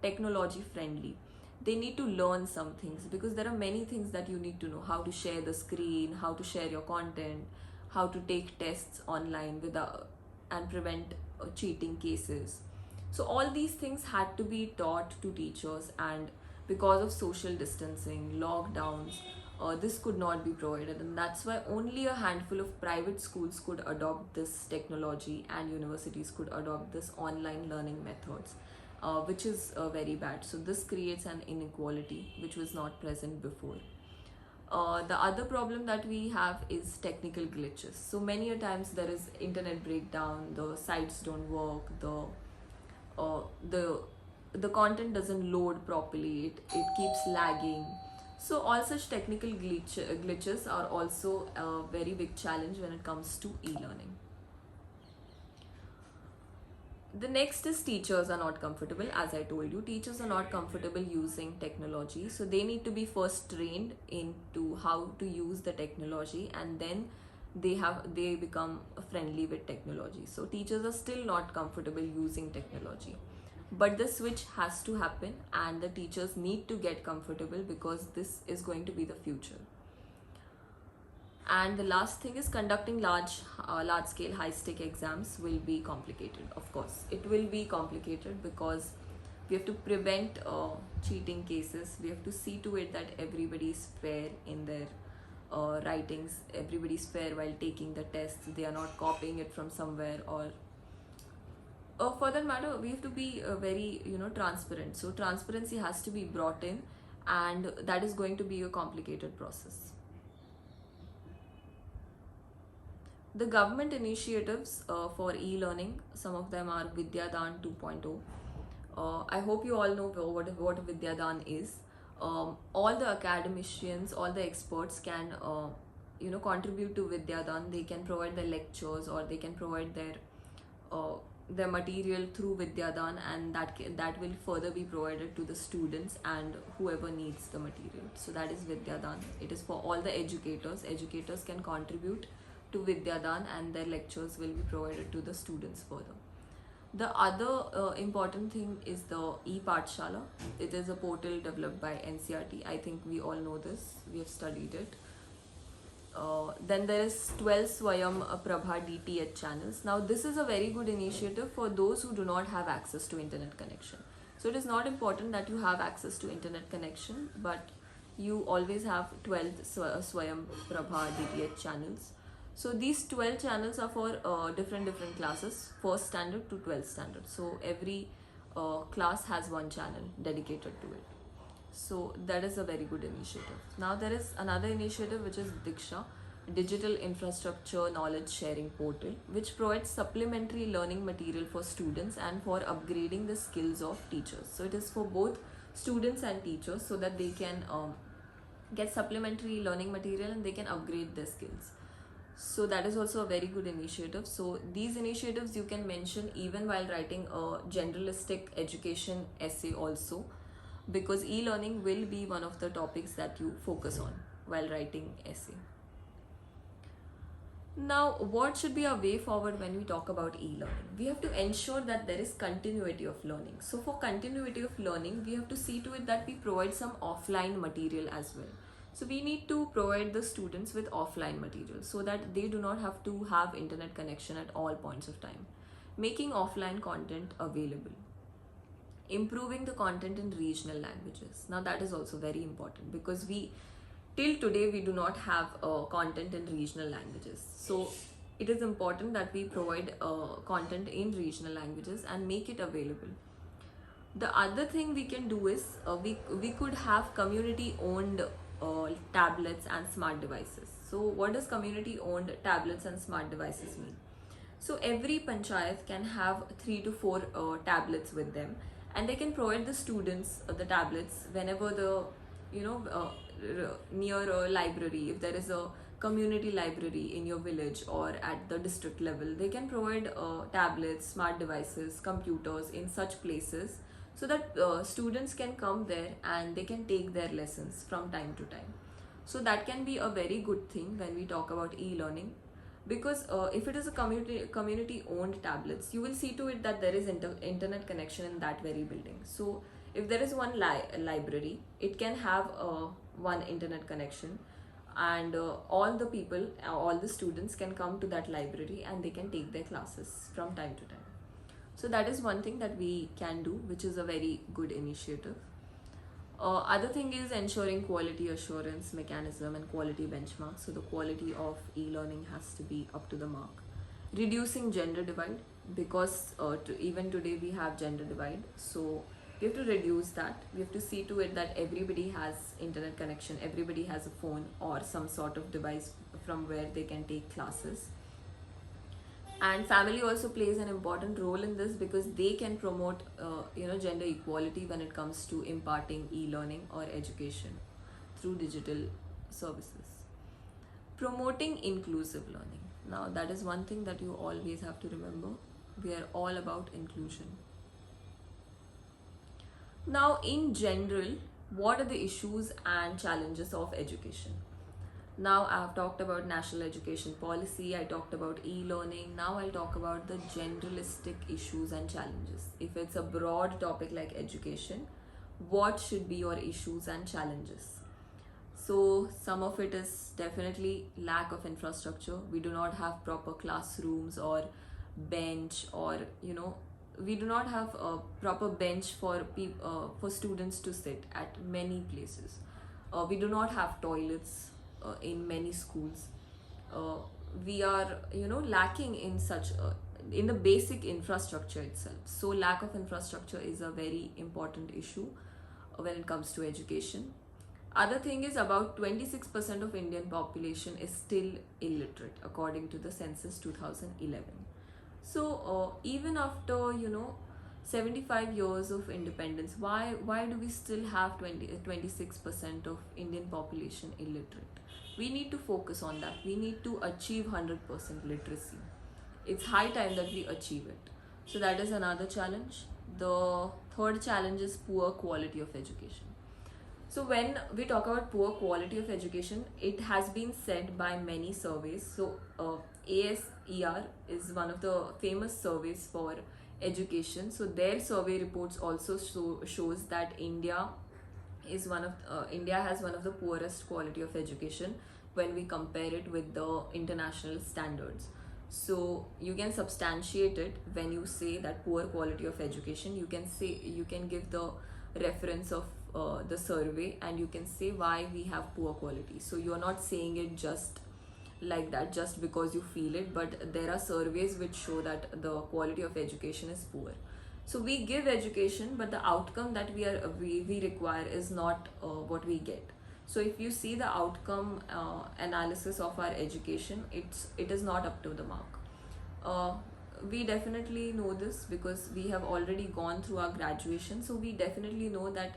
Speaker 1: technology friendly. They need to learn some things because there are many things that you need to know: how to share the screen, how to share your content, how to take tests online without and prevent cheating cases. So all these things had to be taught to teachers, and because of social distancing, lockdowns, this could not be provided, and that's why only a handful of private schools could adopt this technology and universities could adopt this online learning methods, which is very bad. So this creates an inequality which was not present before. The other problem that we have is technical glitches. So many a times there is internet breakdown, the sites don't work, uh, the the content doesn't load properly, it keeps lagging. So all such technical glitches are also a very big challenge when it comes to e-learning. The next is teachers are not comfortable. As I told you, teachers are not comfortable using technology, so they need to be first trained into how to use the technology, and then they become friendly with technology. So teachers are still not comfortable using technology, but the switch has to happen, and the teachers need to get comfortable because this is going to be the future. And the last thing is conducting large scale high stake exams will be complicated. Of course it will be complicated because we have to prevent cheating cases. We have to see to it that everybody is fair in their writings, everybody is fair while taking the tests, they are not copying it from somewhere, or for that matter we have to be very transparent. So transparency has to be brought in, and that is going to be a complicated process. The government initiatives for e-learning, some of them are Vidyadan 2.0. I hope you all know what Vidyadan is. All the academicians, all the experts can contribute to Vidyadan. They can provide their lectures, or they can provide uh, their material through Vidyadan, and that will further be provided to the students and whoever needs the material. So that is Vidyadan. It is for all the educators. Educators can contribute to Vidyadan, and their lectures will be provided to the students further. The other important thing is the e-Pathshala. It is a portal developed by NCERT. I think we all know this. We have studied it. Then there is 12 Swayam Prabha DTH channels. Now this is a very good initiative for those who do not have access to internet connection. So it is not important that you have access to internet connection, but you always have 12 Swayam Prabha DTH channels. So these 12 channels are for different classes, first standard to 12th standard. So every class has one channel dedicated to it. So that is a very good initiative. Now there is another initiative which is Diksha, Digital Infrastructure Knowledge Sharing Portal, which provides supplementary learning material for students and for upgrading the skills of teachers. So it is for both students and teachers, so that they can get supplementary learning material and they can upgrade their skills. So that is also a very good initiative. So these initiatives you can mention even while writing a generalistic education essay also, because e-learning will be one of the topics that you focus on while writing essay. Now, what should be our way forward when we talk about e-learning? We have to ensure that there is continuity of learning. So for continuity of learning, we have to see to it that we provide some offline material as well. So we need to provide the students with offline material so that they do not have to have internet connection at all points of time. Making offline content available. Improving the content in regional languages. Now that is also very important because till today we do not have content in regional languages. So it is important that we provide content in regional languages and make it available. The other thing we can do is we could have community owned tablets and smart devices. So what does community owned tablets and smart devices mean? So every panchayat can have 3 to 4 tablets with them, and they can provide the students the tablets whenever the near a library, if there is a community library in your village or at the district level, they can provide tablets, smart devices, computers in such places, so that students can come there and they can take their lessons from time to time. So that can be a very good thing when we talk about e-learning, because if it is a community owned tablets, you will see to it that there is internet connection in that very building. So if there is one library, it can have one internet connection, and all the people, all the students can come to that library and they can take their classes from time to time. So that is one thing that we can do, which is a very good initiative. Other thing is ensuring quality assurance mechanism and quality benchmarks. So the quality of e-learning has to be up to the mark. Reducing gender divide, because even today we have gender divide. So we have to reduce that. We have to see to it that everybody has internet connection, everybody has a phone or some sort of device from where they can take classes. And family also plays an important role in this, because they can promote gender equality when it comes to imparting e-learning or education through digital services. Promoting inclusive learning, now that is one thing that you always have to remember. We are all about inclusion. Now in general, what are the issues and challenges of education? Now I've talked about national education policy, I talked about e-learning. Now I'll talk about the generalistic issues and challenges. If it's a broad topic like education, what should be your issues and challenges? So some of it is definitely lack of infrastructure. We do not have proper classrooms or bench, or we do not have a proper bench for students to sit at many places. We do not have toilets in many schools. We are lacking in such in the basic infrastructure itself. So lack of infrastructure is a very important issue when it comes to education. Other thing is, about 26% of Indian population is still illiterate according to the census 2011. So even after 75 years of independence, why do we still have 26% of Indian population illiterate? We need to focus on that. We need to achieve 100% literacy. It's high time that we achieve it. So that is another challenge. The third challenge is poor quality of education. So when we talk about poor quality of education, it has been said by many surveys. So ASER is one of the famous surveys for education. So their survey reports also shows that India has one of the poorest quality of education when we compare it with the international standards. So you can substantiate it when you say that poor quality of education. You can give the reference of the survey, and you can say why we have poor quality. So you're not saying it just like that just because you feel it, but there are surveys which show that the quality of education is poor. So we give education, but the outcome that we require is not what we get. So if you see the outcome analysis of our education, it is not up to the mark. We definitely know this because we have already gone through our graduation. So we definitely know that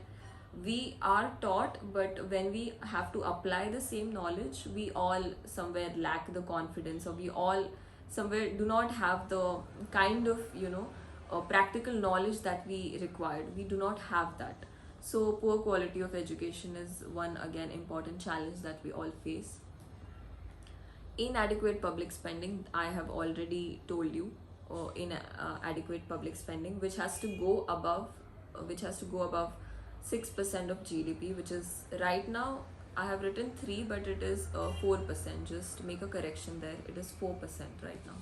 Speaker 1: we are taught, but when we have to apply the same knowledge, we all somewhere lack the confidence, or we all somewhere do not have the kind of practical knowledge that we required. We do not have that. So poor quality of education is one, again, important challenge that we all face. Inadequate public spending, I have already told you. Inadequate public spending, which has to go above 6% of GDP, which is right now, I have written 3, but it is 4%. Just make a correction there. It is 4% right now.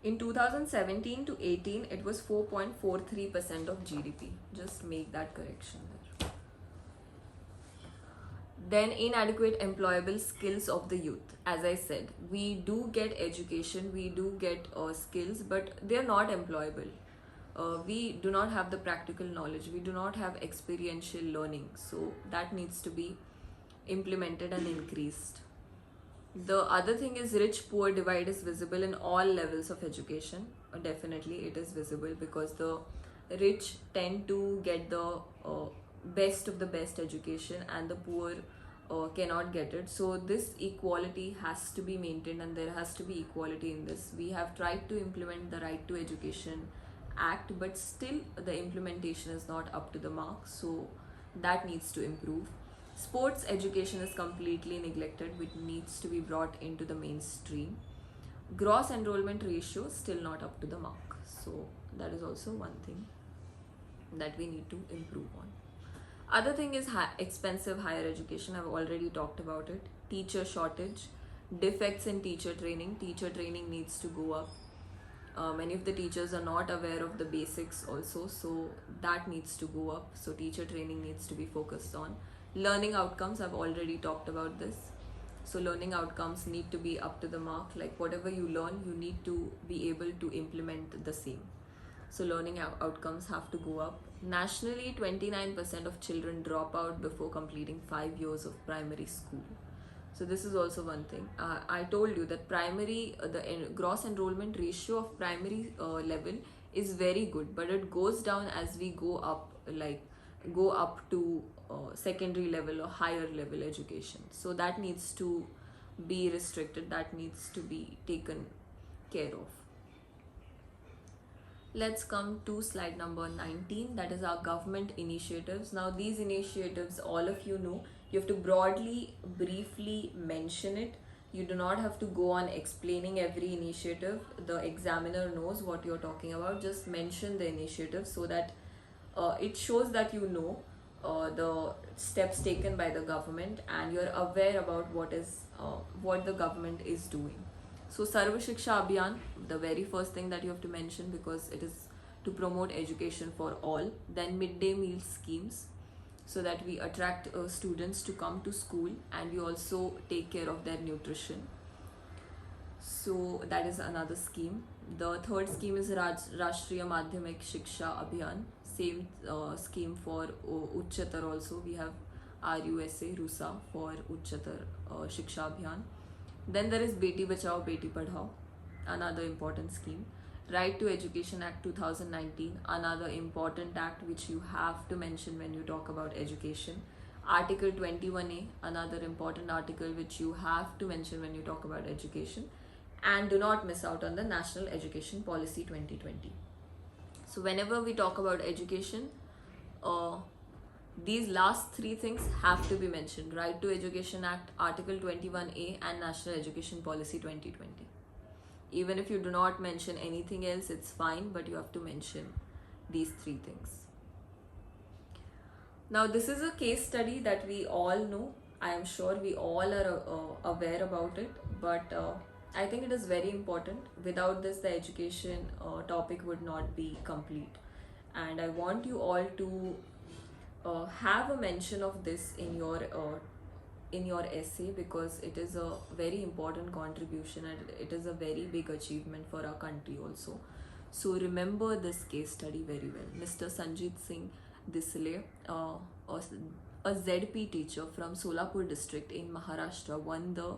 Speaker 1: In 2017 to 18, it was 4.43% of GDP. Just make that correction there. Then inadequate employable skills of the youth. As I said, we do get education, we do get skills, but they are not employable. We do not have the practical knowledge, we do not have experiential learning. So that needs to be implemented and increased. The other thing is rich poor divide is visible in all levels of education. Definitely it is visible because the rich tend to get the best of the best education, and the poor cannot get it. So this equality has to be maintained, and there has to be equality in this. We have tried to implement the Right to Education Act, but still the implementation is not up to the mark, so that needs to improve. Sports education is completely neglected, which needs to be brought into the mainstream. Gross enrollment ratio still not up to the mark, so that is also one thing that we need to improve on. Other thing is expensive higher education. I've already talked about it. Teacher shortage, defects in teacher training. Teacher training needs to go up. Many of the teachers are not aware of the basics also, so that needs to go up. So teacher training needs to be focused on. Learning outcomes, I've already talked about this. So learning outcomes need to be up to the mark. Like whatever you learn, you need to be able to implement the same. So learning outcomes have to go up. Nationally, 29% of children drop out before completing 5 years of primary school. So this is also one thing. I told you that primary, gross enrollment ratio of primary level is very good, but it goes down as we go up, like go up to secondary level or higher level education. So that needs to be restricted. That needs to be taken care of. Let's come to slide number 19, that is our government initiatives. Now these initiatives, all of you know, you have to broadly, briefly mention it. You do not have to go on explaining every initiative. The examiner knows what you're talking about. Just mention the initiative so that it shows that you know the steps taken by the government, and you're aware about what the government is doing. So Sarva Shiksha Abhiyan, the very first thing that you have to mention, because it is to promote education for all. Then midday meal schemes, so that we attract students to come to school, and we also take care of their nutrition. So that is another scheme. The third scheme is Rashtriya Madhyamik Shiksha Abhiyan. Same scheme for Uchchatar also. We have RUSA, RUSA for Uchchatar Shiksha Abhiyan. Then there is Beti Bachao Beti Padhao, another important scheme. Right to Education Act 2019, another important act which you have to mention when you talk about education. Article 21A, another important article which you have to mention when you talk about education. And do not miss out on the National Education Policy 2020. So whenever we talk about education, these last three things have to be mentioned: Right to Education Act, Article 21A, and National Education Policy 2020. Even if you do not mention anything else, it's fine, but you have to mention these three things. Now this is a case study that we all know. I am sure we all are aware about it, but I think it is very important. Without this, the education topic would not be complete. And I want you all to have a mention of this in your essay, because it is a very important contribution, and it is a very big achievement for our country also. So remember this case study very well. Mr. Sanjit Singh Disle, a ZP teacher from Solapur district in Maharashtra, won the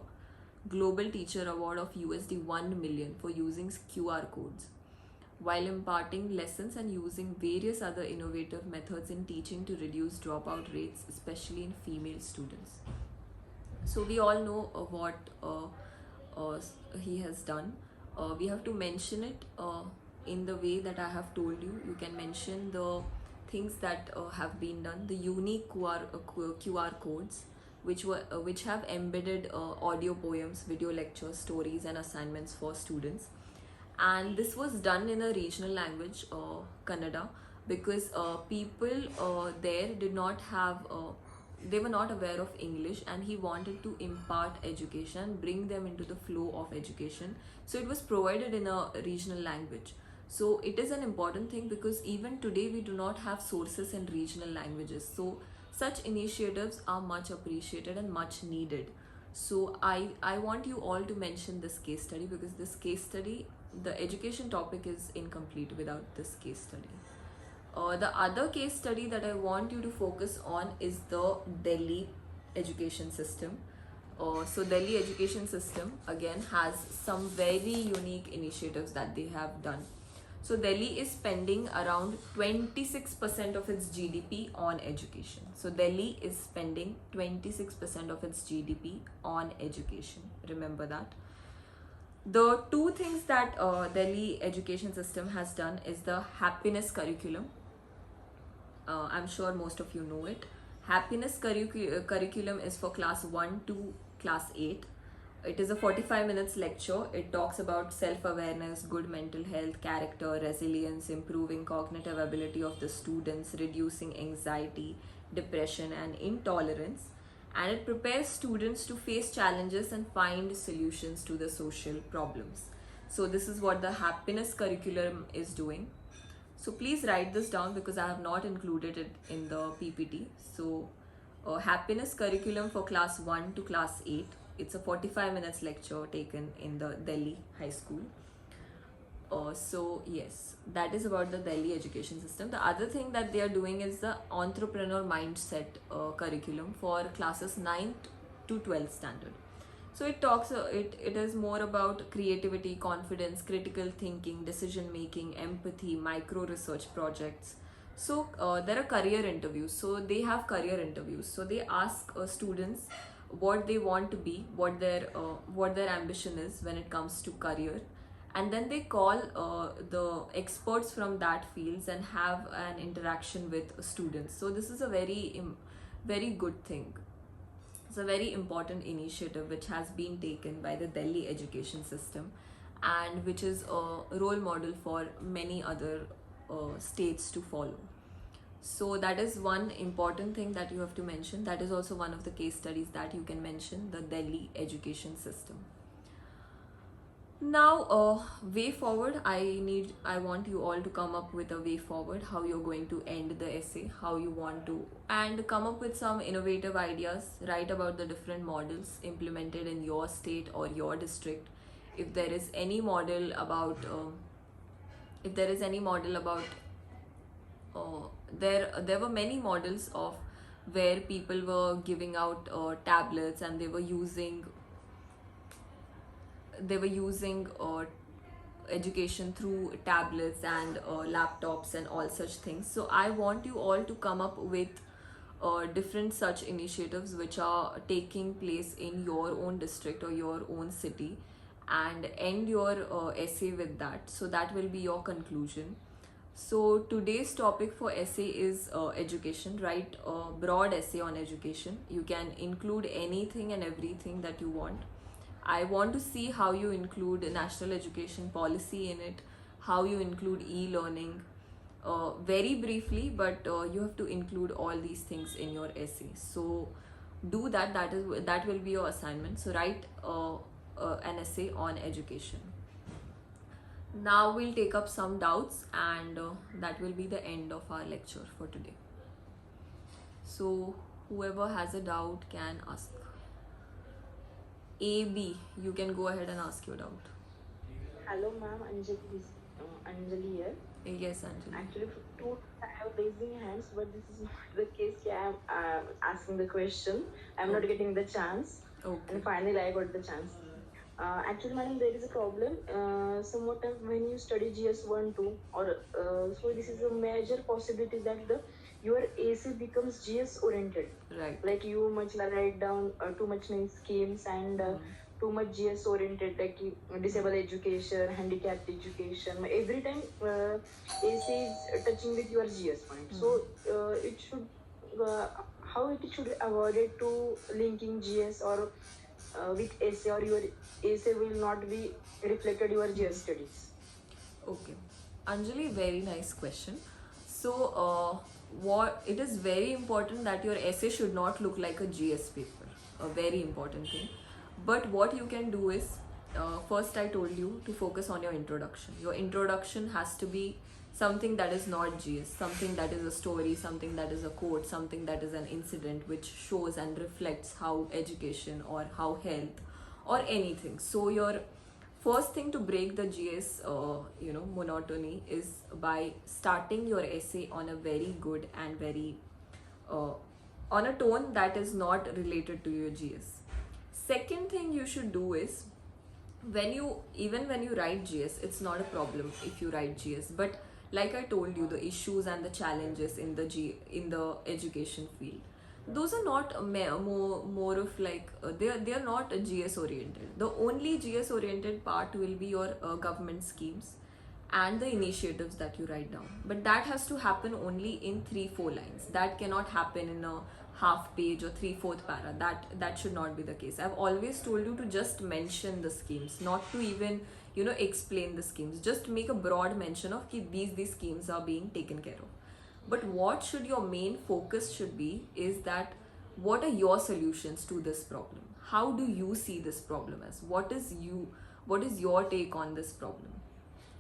Speaker 1: Global Teacher Award of $1 million for using QR codes while imparting lessons and using various other innovative methods in teaching to reduce dropout rates, especially in female students. So we all know what he has done. We have to mention it in the way that I have told you. You can mention the things that have been done, the unique QR codes, which have embedded audio poems, video lectures, stories, and assignments for students. And this was done in a regional language, Kannada, because people there did not have. They were not aware of English, and he wanted to impart education, bring them into the flow of education. So it was provided in a regional language. So it is an important thing, because even today we do not have sources in regional languages. So such initiatives are much appreciated and much needed. So I want you all to mention this case study, because this case study, the education topic is incomplete without this case study. The other case study that I want you to focus on is the Delhi education system. So Delhi education system again has some very unique initiatives that they have done. So Delhi is spending around 26% of its GDP on education. So Delhi is spending 26% of its GDP on education. Remember that. The two things that Delhi education system has done is the happiness curriculum. I'm sure most of you know it. Happiness curriculum is for class 1 to class 8. It is a 45 minutes lecture. It talks about self-awareness, good mental health, character, resilience, improving cognitive ability of the students, reducing anxiety, depression and intolerance. And it prepares students to face challenges and find solutions to the social problems. So this is what the happiness curriculum is doing. So please write this down because I have not included it in the PPT. So happiness curriculum for class 1 to class 8. It's a 45 minutes lecture taken in the Delhi High School. So yes, that is about the Delhi education system. The other thing that they are doing is the entrepreneur mindset curriculum for classes 9th to 12th standard. So it is more about creativity, confidence, critical thinking, decision making, empathy, micro research projects. So there are career interviews. So they have career interviews. So they ask students what they want to be, what their ambition is when it comes to career, and then they call the experts from that fields and have an interaction with students. So this is a very good thing. It's a very important initiative which has been taken by the Delhi education system and which is a role model for many other states to follow. So that is one important thing that you have to mention. That is also one of the case studies that you can mention, the Delhi education system. Now, way forward, I want you all to come up with a way forward, how you're going to end the essay, how you want to, and come up with some innovative ideas, write about the different models implemented in your state or your district. If there is any model about, there were many models of where people were giving out tablets and they were using education through tablets and laptops and all such things. So I want you all to come up with different such initiatives which are taking place in your own district or your own city, and end your essay with that. So that will be your conclusion. So today's topic for essay is education. Write a broad essay on education. You can include anything and everything that you want. I want to see how you include national education policy in it, how you include e-learning, very briefly, but you have to include all these things in your essay. So do that. That will be your assignment. So write an essay on education. Now we'll take up some doubts, and that will be the end of our lecture for today. So whoever has a doubt can ask. AB, you can go ahead and ask your doubt.
Speaker 2: Hello, ma'am. Anjali here.
Speaker 1: Yes, Anjali.
Speaker 2: Actually, two I have raising hands, but this is not the case. I am asking the question. I am not getting the chance.
Speaker 1: Okay.
Speaker 2: And finally, I got the chance. Actually, madam, there is a problem. Somewhat when you study GS 1, 2, or so this is a major possibility that your AC becomes GS oriented.
Speaker 1: Right.
Speaker 2: Like you much write down too much name schemes and too much GS oriented, like disabled education, handicapped education. Every time AC is touching with your GS point. So it should how it should avoid it to linking GS or with essay, or your essay will not be reflected your GS studies.
Speaker 1: Okay, Anjali, very nice question. So what it is very important that your essay should not look like a GS paper, a very important thing. But what you can do is, first I told you to focus on your introduction. Your introduction has to be something that is not GS, something that is a story, something that is a quote, something that is an incident which shows and reflects how education or how health or anything. So your first thing to break the GS monotony is by starting your essay on a very good and very on a tone that is not related to your GS. Second thing you should do is, when you write GS, it's not a problem if you write GS, but like I told you, the issues and the challenges in the education field, those are not more of like they are not GS oriented. The only GS oriented part will be your government schemes and the initiatives that you write down, but that has to happen only in 3-4 lines. That cannot happen in a half page or 3/4 para. That should not be the case. I've always told you to just mention the schemes, not to even explain the schemes. Just make a broad mention of ki these schemes are being taken care of. But what should your main focus should be is that what are your solutions to this problem? How do you see this problem as? What is your take on this problem?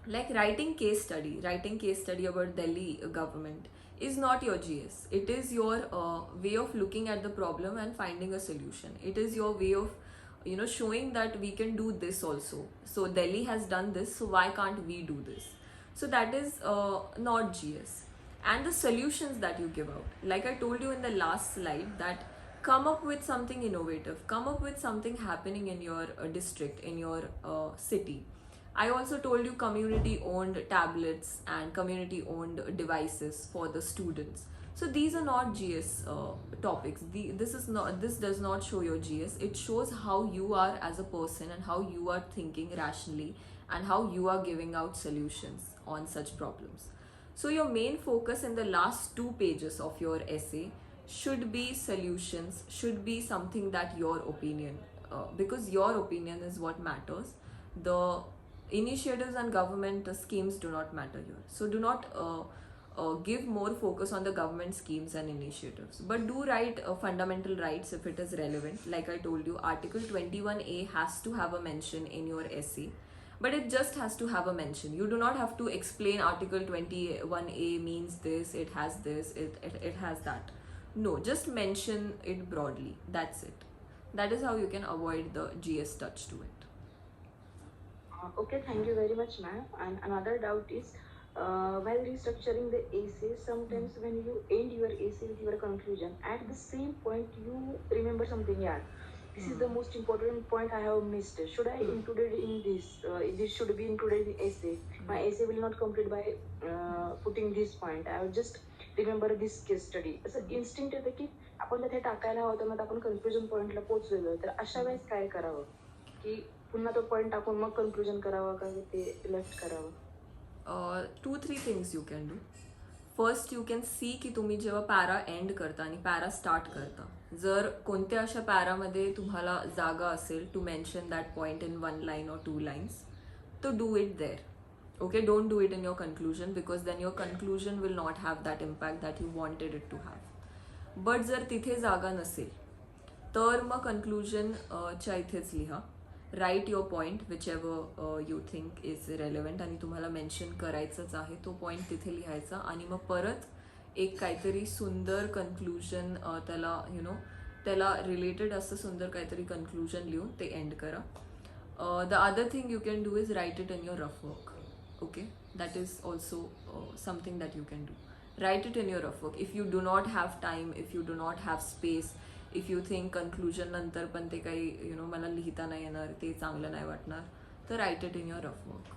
Speaker 1: Like writing case study about Delhi government is not your GS. It is your way of looking at the problem and finding a solution. It is your way of showing that we can do this also. So Delhi has done this, so why can't we do this? So that is not GS. And the solutions that you give out, like I told you in the last slide, that come up with something innovative, come up with something happening in your district, in your city. I also told you community owned tablets and community owned devices for the students. So these are not GS topics. This does not show your GS. It shows how you are as a person and how you are thinking rationally and how you are giving out solutions on such problems. So your main focus in the last 2 pages of your essay should be solutions, should be something that your opinion, because your opinion is what matters. The initiatives and government schemes do not matter here. So do not give more focus on the government schemes and initiatives, but do write fundamental rights if it is relevant. Like I told you, Article 21A has to have a mention in your essay, but it just has to have a mention. You do not have to explain Article 21A means this, it has this, it has that. No, just mention it broadly. That's it. That is how you can avoid the GS touch to it.
Speaker 2: Okay, thank you very much, ma'am. And another doubt is, while restructuring the essay, sometimes when you end your essay with your conclusion, at the same point you remember something. Yeah, this is the most important point I have missed. Should I include it in this? This should be included in essay. My essay will not complete by putting this point. I will just remember this case study. असं instinct येतं की आपण ते टाकायला होतं, मग आपण conclusion पॉइंटला पोहोचलेलो. तर अशा वेळेस काय करावं, की पुन्हा तो पॉइंट टाकून मग कन्क्लुजन करावं का ते लेफ्ट करावं?
Speaker 1: 2-3 things you can do. First you can see की तुम्ही जेव्हा पॅरा एंड करता आणि पॅरा स्टार्ट करता, जर कोणत्या अशा पॅरामध्ये तुम्हाला जागा असेल to mention that point in 1 line or 2 lines, तो do it there. Okay, don't do it in your conclusion, because then your conclusion will not have that impact that you wanted it to have. But जर तिथे जागा नसेल तर मग conclusion च्या इथेच लिहा. Write your point whichever you think is relevant, आणि तुम्हाला मेन्शन करायचंच आहे तो पॉईंट तिथे लिहायचा, आणि मग परत एक काहीतरी सुंदर कन्क्लुजन त्याला रिलेटेड असं सुंदर काहीतरी कन्क्लुजन लिहून ते एंड करा. The other thing you can do is write it in your rough work. Okay, that is also something that you can do. Write it in your rough work. If you do not have time, if you do not have space, if you think conclusion नंतर पण ते काही मला लिहिता नाही येणार, ते चांगलं नाही वाटणार, तर write it in your rough work.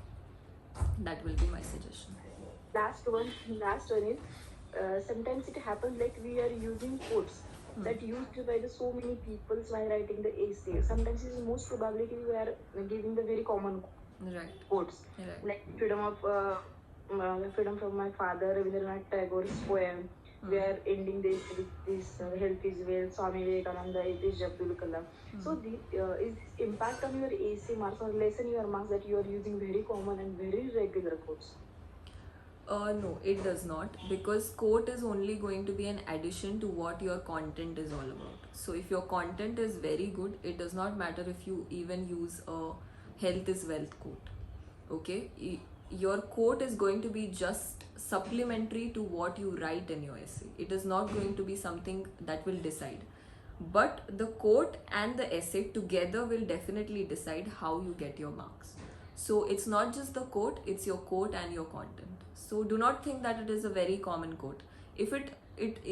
Speaker 1: That will be my suggestion.
Speaker 2: Last one is, sometimes it happens like we are using quotes that used by the so many people while writing the essay. Sometimes it is most probability we are giving the very common quotes, like freedom from my father, Rabindranath Tagore's poem. We are ending this with this health is wealth, Swami Vivekananda, APJ Abdul Kalam. So is this impact on your essay marks or lessen your marks that you are using very common and very regular quotes?
Speaker 1: No, it does not, because quote is only going to be an addition to what your content is all about. So if your content is very good, it does not matter if you even use a health is wealth quote. Okay, your quote is going to be just supplementary to what you write in your essay. It is not going to be something that will decide, but the quote and the essay together will definitely decide how you get your marks. So it's not just the quote, it's your quote and your content. So do not think that it is a very common quote. If it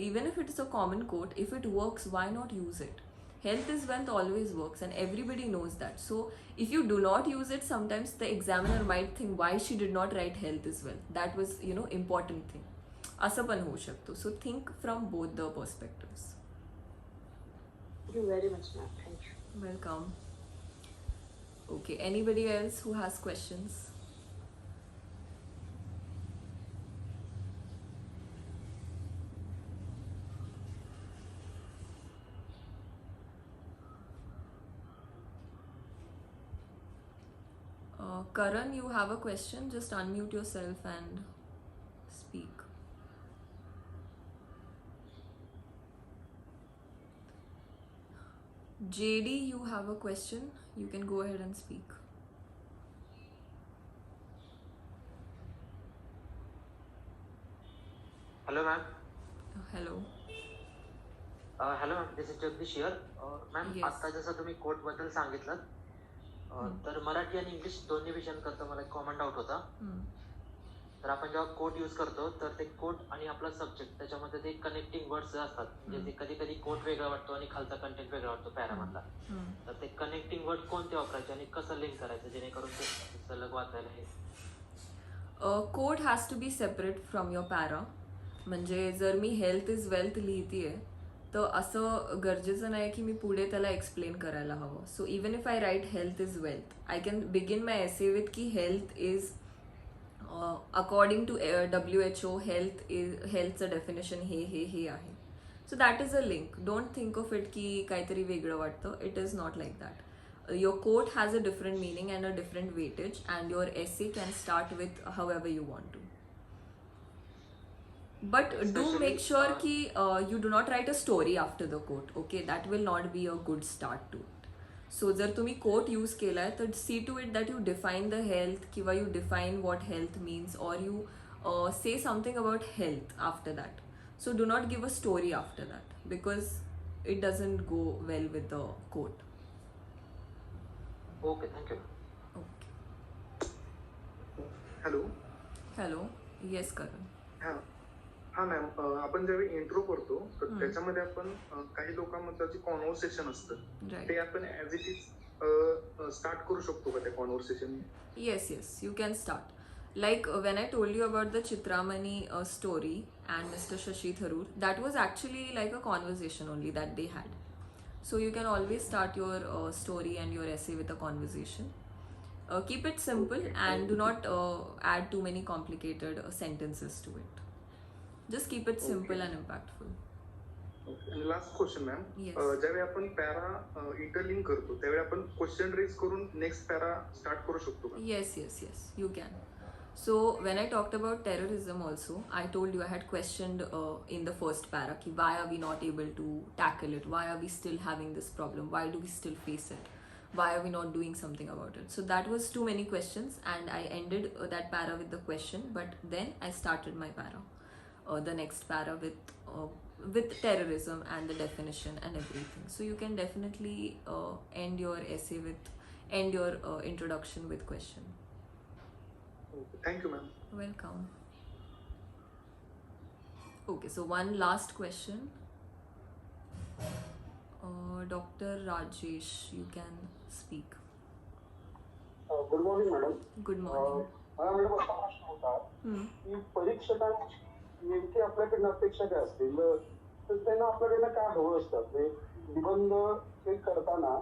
Speaker 1: even if it is a common quote, if it works, why not use it? Health is wealth always works and everybody knows that. So if you do not use it, sometimes the examiner might think why she did not write health is wealth. That was, important thing. असं पण होऊ शकतो. So think from both the perspectives.
Speaker 2: Thank you very much, ma'am. Thank you.
Speaker 1: Welcome. Okay, anybody else who has questions? Karan, you have a question? Just unmute yourself and speak. JD, you have a question? You can go ahead and speak.
Speaker 3: Hello, ma'am.
Speaker 1: Hello.
Speaker 3: Hello ma'am, this is Jagdish here. Ma'am,
Speaker 1: Yes.
Speaker 3: आता जसं तुम्ही coat बद्दल सांगितलं, तर मराठी आणि English दोन्ही विषयांकरता मला एक कॉमन डाऊट होता.
Speaker 1: Hmm.
Speaker 3: तर आपण जेव्हा कोट यूज करतो तर ते कोट आणि आपला सब्जेक्ट त्याच्यामध्ये ते कनेक्टिंग वर्ड्स असतात, म्हणजे ते कधी कधी कोट वेगळा वाटतो आणि खालचा कंटेंट वेगळा वाटतो पॅरामधला.
Speaker 1: Hmm.
Speaker 3: तर ते कनेक्टिंग वर्ड कोणते वापरायचे आणि कसं लिंक करायचं जेणेकरून ते सलग वाचायला हे.
Speaker 1: Quote has to be separate from your para. म्हणजे जर मी हेल्थ इज वेल्थ लिहितीये तर असं गरजेचं नाही की मी पुढे त्याला एक्सप्लेन करायला हवं. So even if I write health is wealth, I can begin my essay with की health is according to WHO, हेल्थचं डेफिनेशन हे आहे. So that is a link. Don't think of it की काहीतरी वेगळं वाटतं. It is not like that. Your quote has a different meaning and a different weightage, and your essay can start with however you want to. But do
Speaker 3: Especially,
Speaker 1: make sure ki you do not write a story after the quote. Okay, that will not be a good start to it. So जर तुम्ही quote use केलाय तर see to it that you define the health किंवा you define what health means, or you say something about health after that. So do not give a story after that because it doesn't go well with the quote.
Speaker 3: Okay, thank you.
Speaker 1: Okay.
Speaker 4: Hello.
Speaker 1: Hello. Yes, Karan.
Speaker 4: हा ma'am, आपण ज्यावेळी intro करतो तर त्याच्यामध्ये आपण काही लोकांमधलं conversation असतं
Speaker 1: Right.
Speaker 4: ते आपण ऍज इट इज स्टार्ट करू शकतो का त्या conversation?
Speaker 1: Yes, you can start. Like when I told you about the Chitramani story and Mr. Shashi Tharoor, that was actually like a conversation only that they had. So you can always start your story and your essay with a conversation. Keep it simple and do not add too many complicated sentences to it. Just keep it simple and impactful.
Speaker 4: आणि last question ma'am,
Speaker 1: Yes.
Speaker 4: ज्यावेळी आपण para interlink करतो त्यावेळी आपण question raise करून next para start करू शकतो का?
Speaker 1: Yes, you can. So when I talked about terrorism also, I told you I had questioned in the first para ki why are we not able to tackle it? Why are we still having this problem? Why do we still face it? Why are we not doing something about it? So that was too many questions and I ended that para with the question, but then I started my para, the next para with terrorism and the definition and everything. So you can definitely end your essay end your introduction with question.
Speaker 4: Thank you ma'am.
Speaker 1: Welcome. Okay, so one last question. Dr. Rajesh, you can speak.
Speaker 5: Good morning madam.
Speaker 1: Good morning.
Speaker 5: मला madam असा प्रश्न होता की परीक्षकांची नेमकी आपल्याकडनं अपेक्षा काय असते, तर त्यांना आपल्याकडनं काय हवं असतं? निबंध ते करताना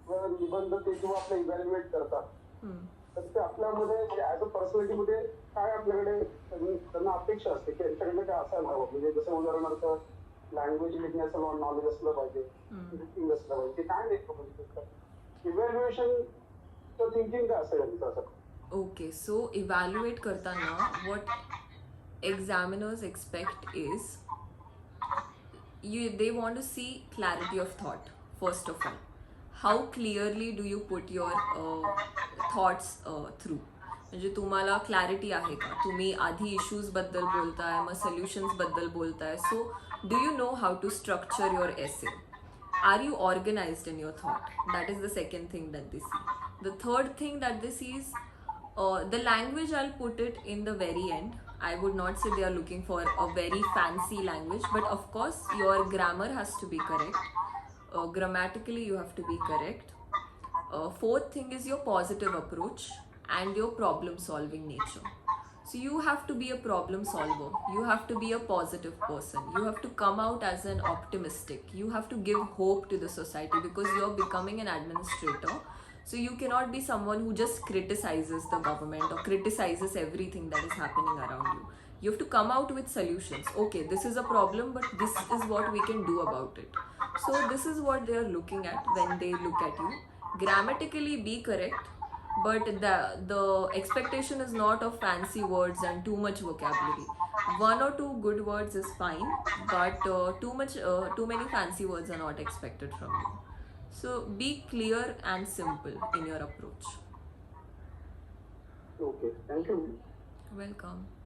Speaker 5: किंवा निबंध ते जेव्हा आपलं इव्हॅल्युएट करतात तर ते आपल्यामध्ये ऍज अ पर्सनॅलिटीमध्ये काय आपल्याकडे त्यांना अपेक्षा असते की यांच्याकडनं काय असायला हवं? म्हणजे जसं उदाहरणार्थ लँग्वेज लिहिण्याचं नॉलेज असलं पाहिजे, थिंकिंग असलं पाहिजे, ते काय नाही म्हणजे इव्हॅल्युएशन थिंकिंग काय असेल यांचं असं?
Speaker 1: Okay, so evaluate kartana, what examiners expect is they want to see clarity of thought first of all. How clearly do you put your thoughts through? म्हणजे तुम्हाला क्लॅरिटी आहे का? तुम्ही आधी इश्यूज बद्दल बोलताय, मग सोल्युशन्स बद्दल बोलताय. So do you know how to structure your essay? Are you organized in your thought? That is the second thing that they see. The third thing that they see is the language. I'll put it in the very end. I would not say they are looking for a very fancy language, but of course your grammar has to be correct. Grammatically, you have to be correct. Fourth thing is your positive approach and your problem solving nature. So you have to be a problem solver. You have to be a positive person. You have to come out as an optimistic. You have to give hope to the society because you're becoming an administrator. So you cannot be someone who just criticizes the government or criticizes everything that is happening around you. You have to come out with solutions. Okay, this is a problem, but this is what we can do about it. So this is what they are looking at when they look at you. Grammatically be correct, but the expectation is not of fancy words and too much vocabulary. One or two good words is fine, but too many fancy words are not expected from you. So be clear and simple in your approach.
Speaker 5: Okay, thank you.
Speaker 1: Welcome.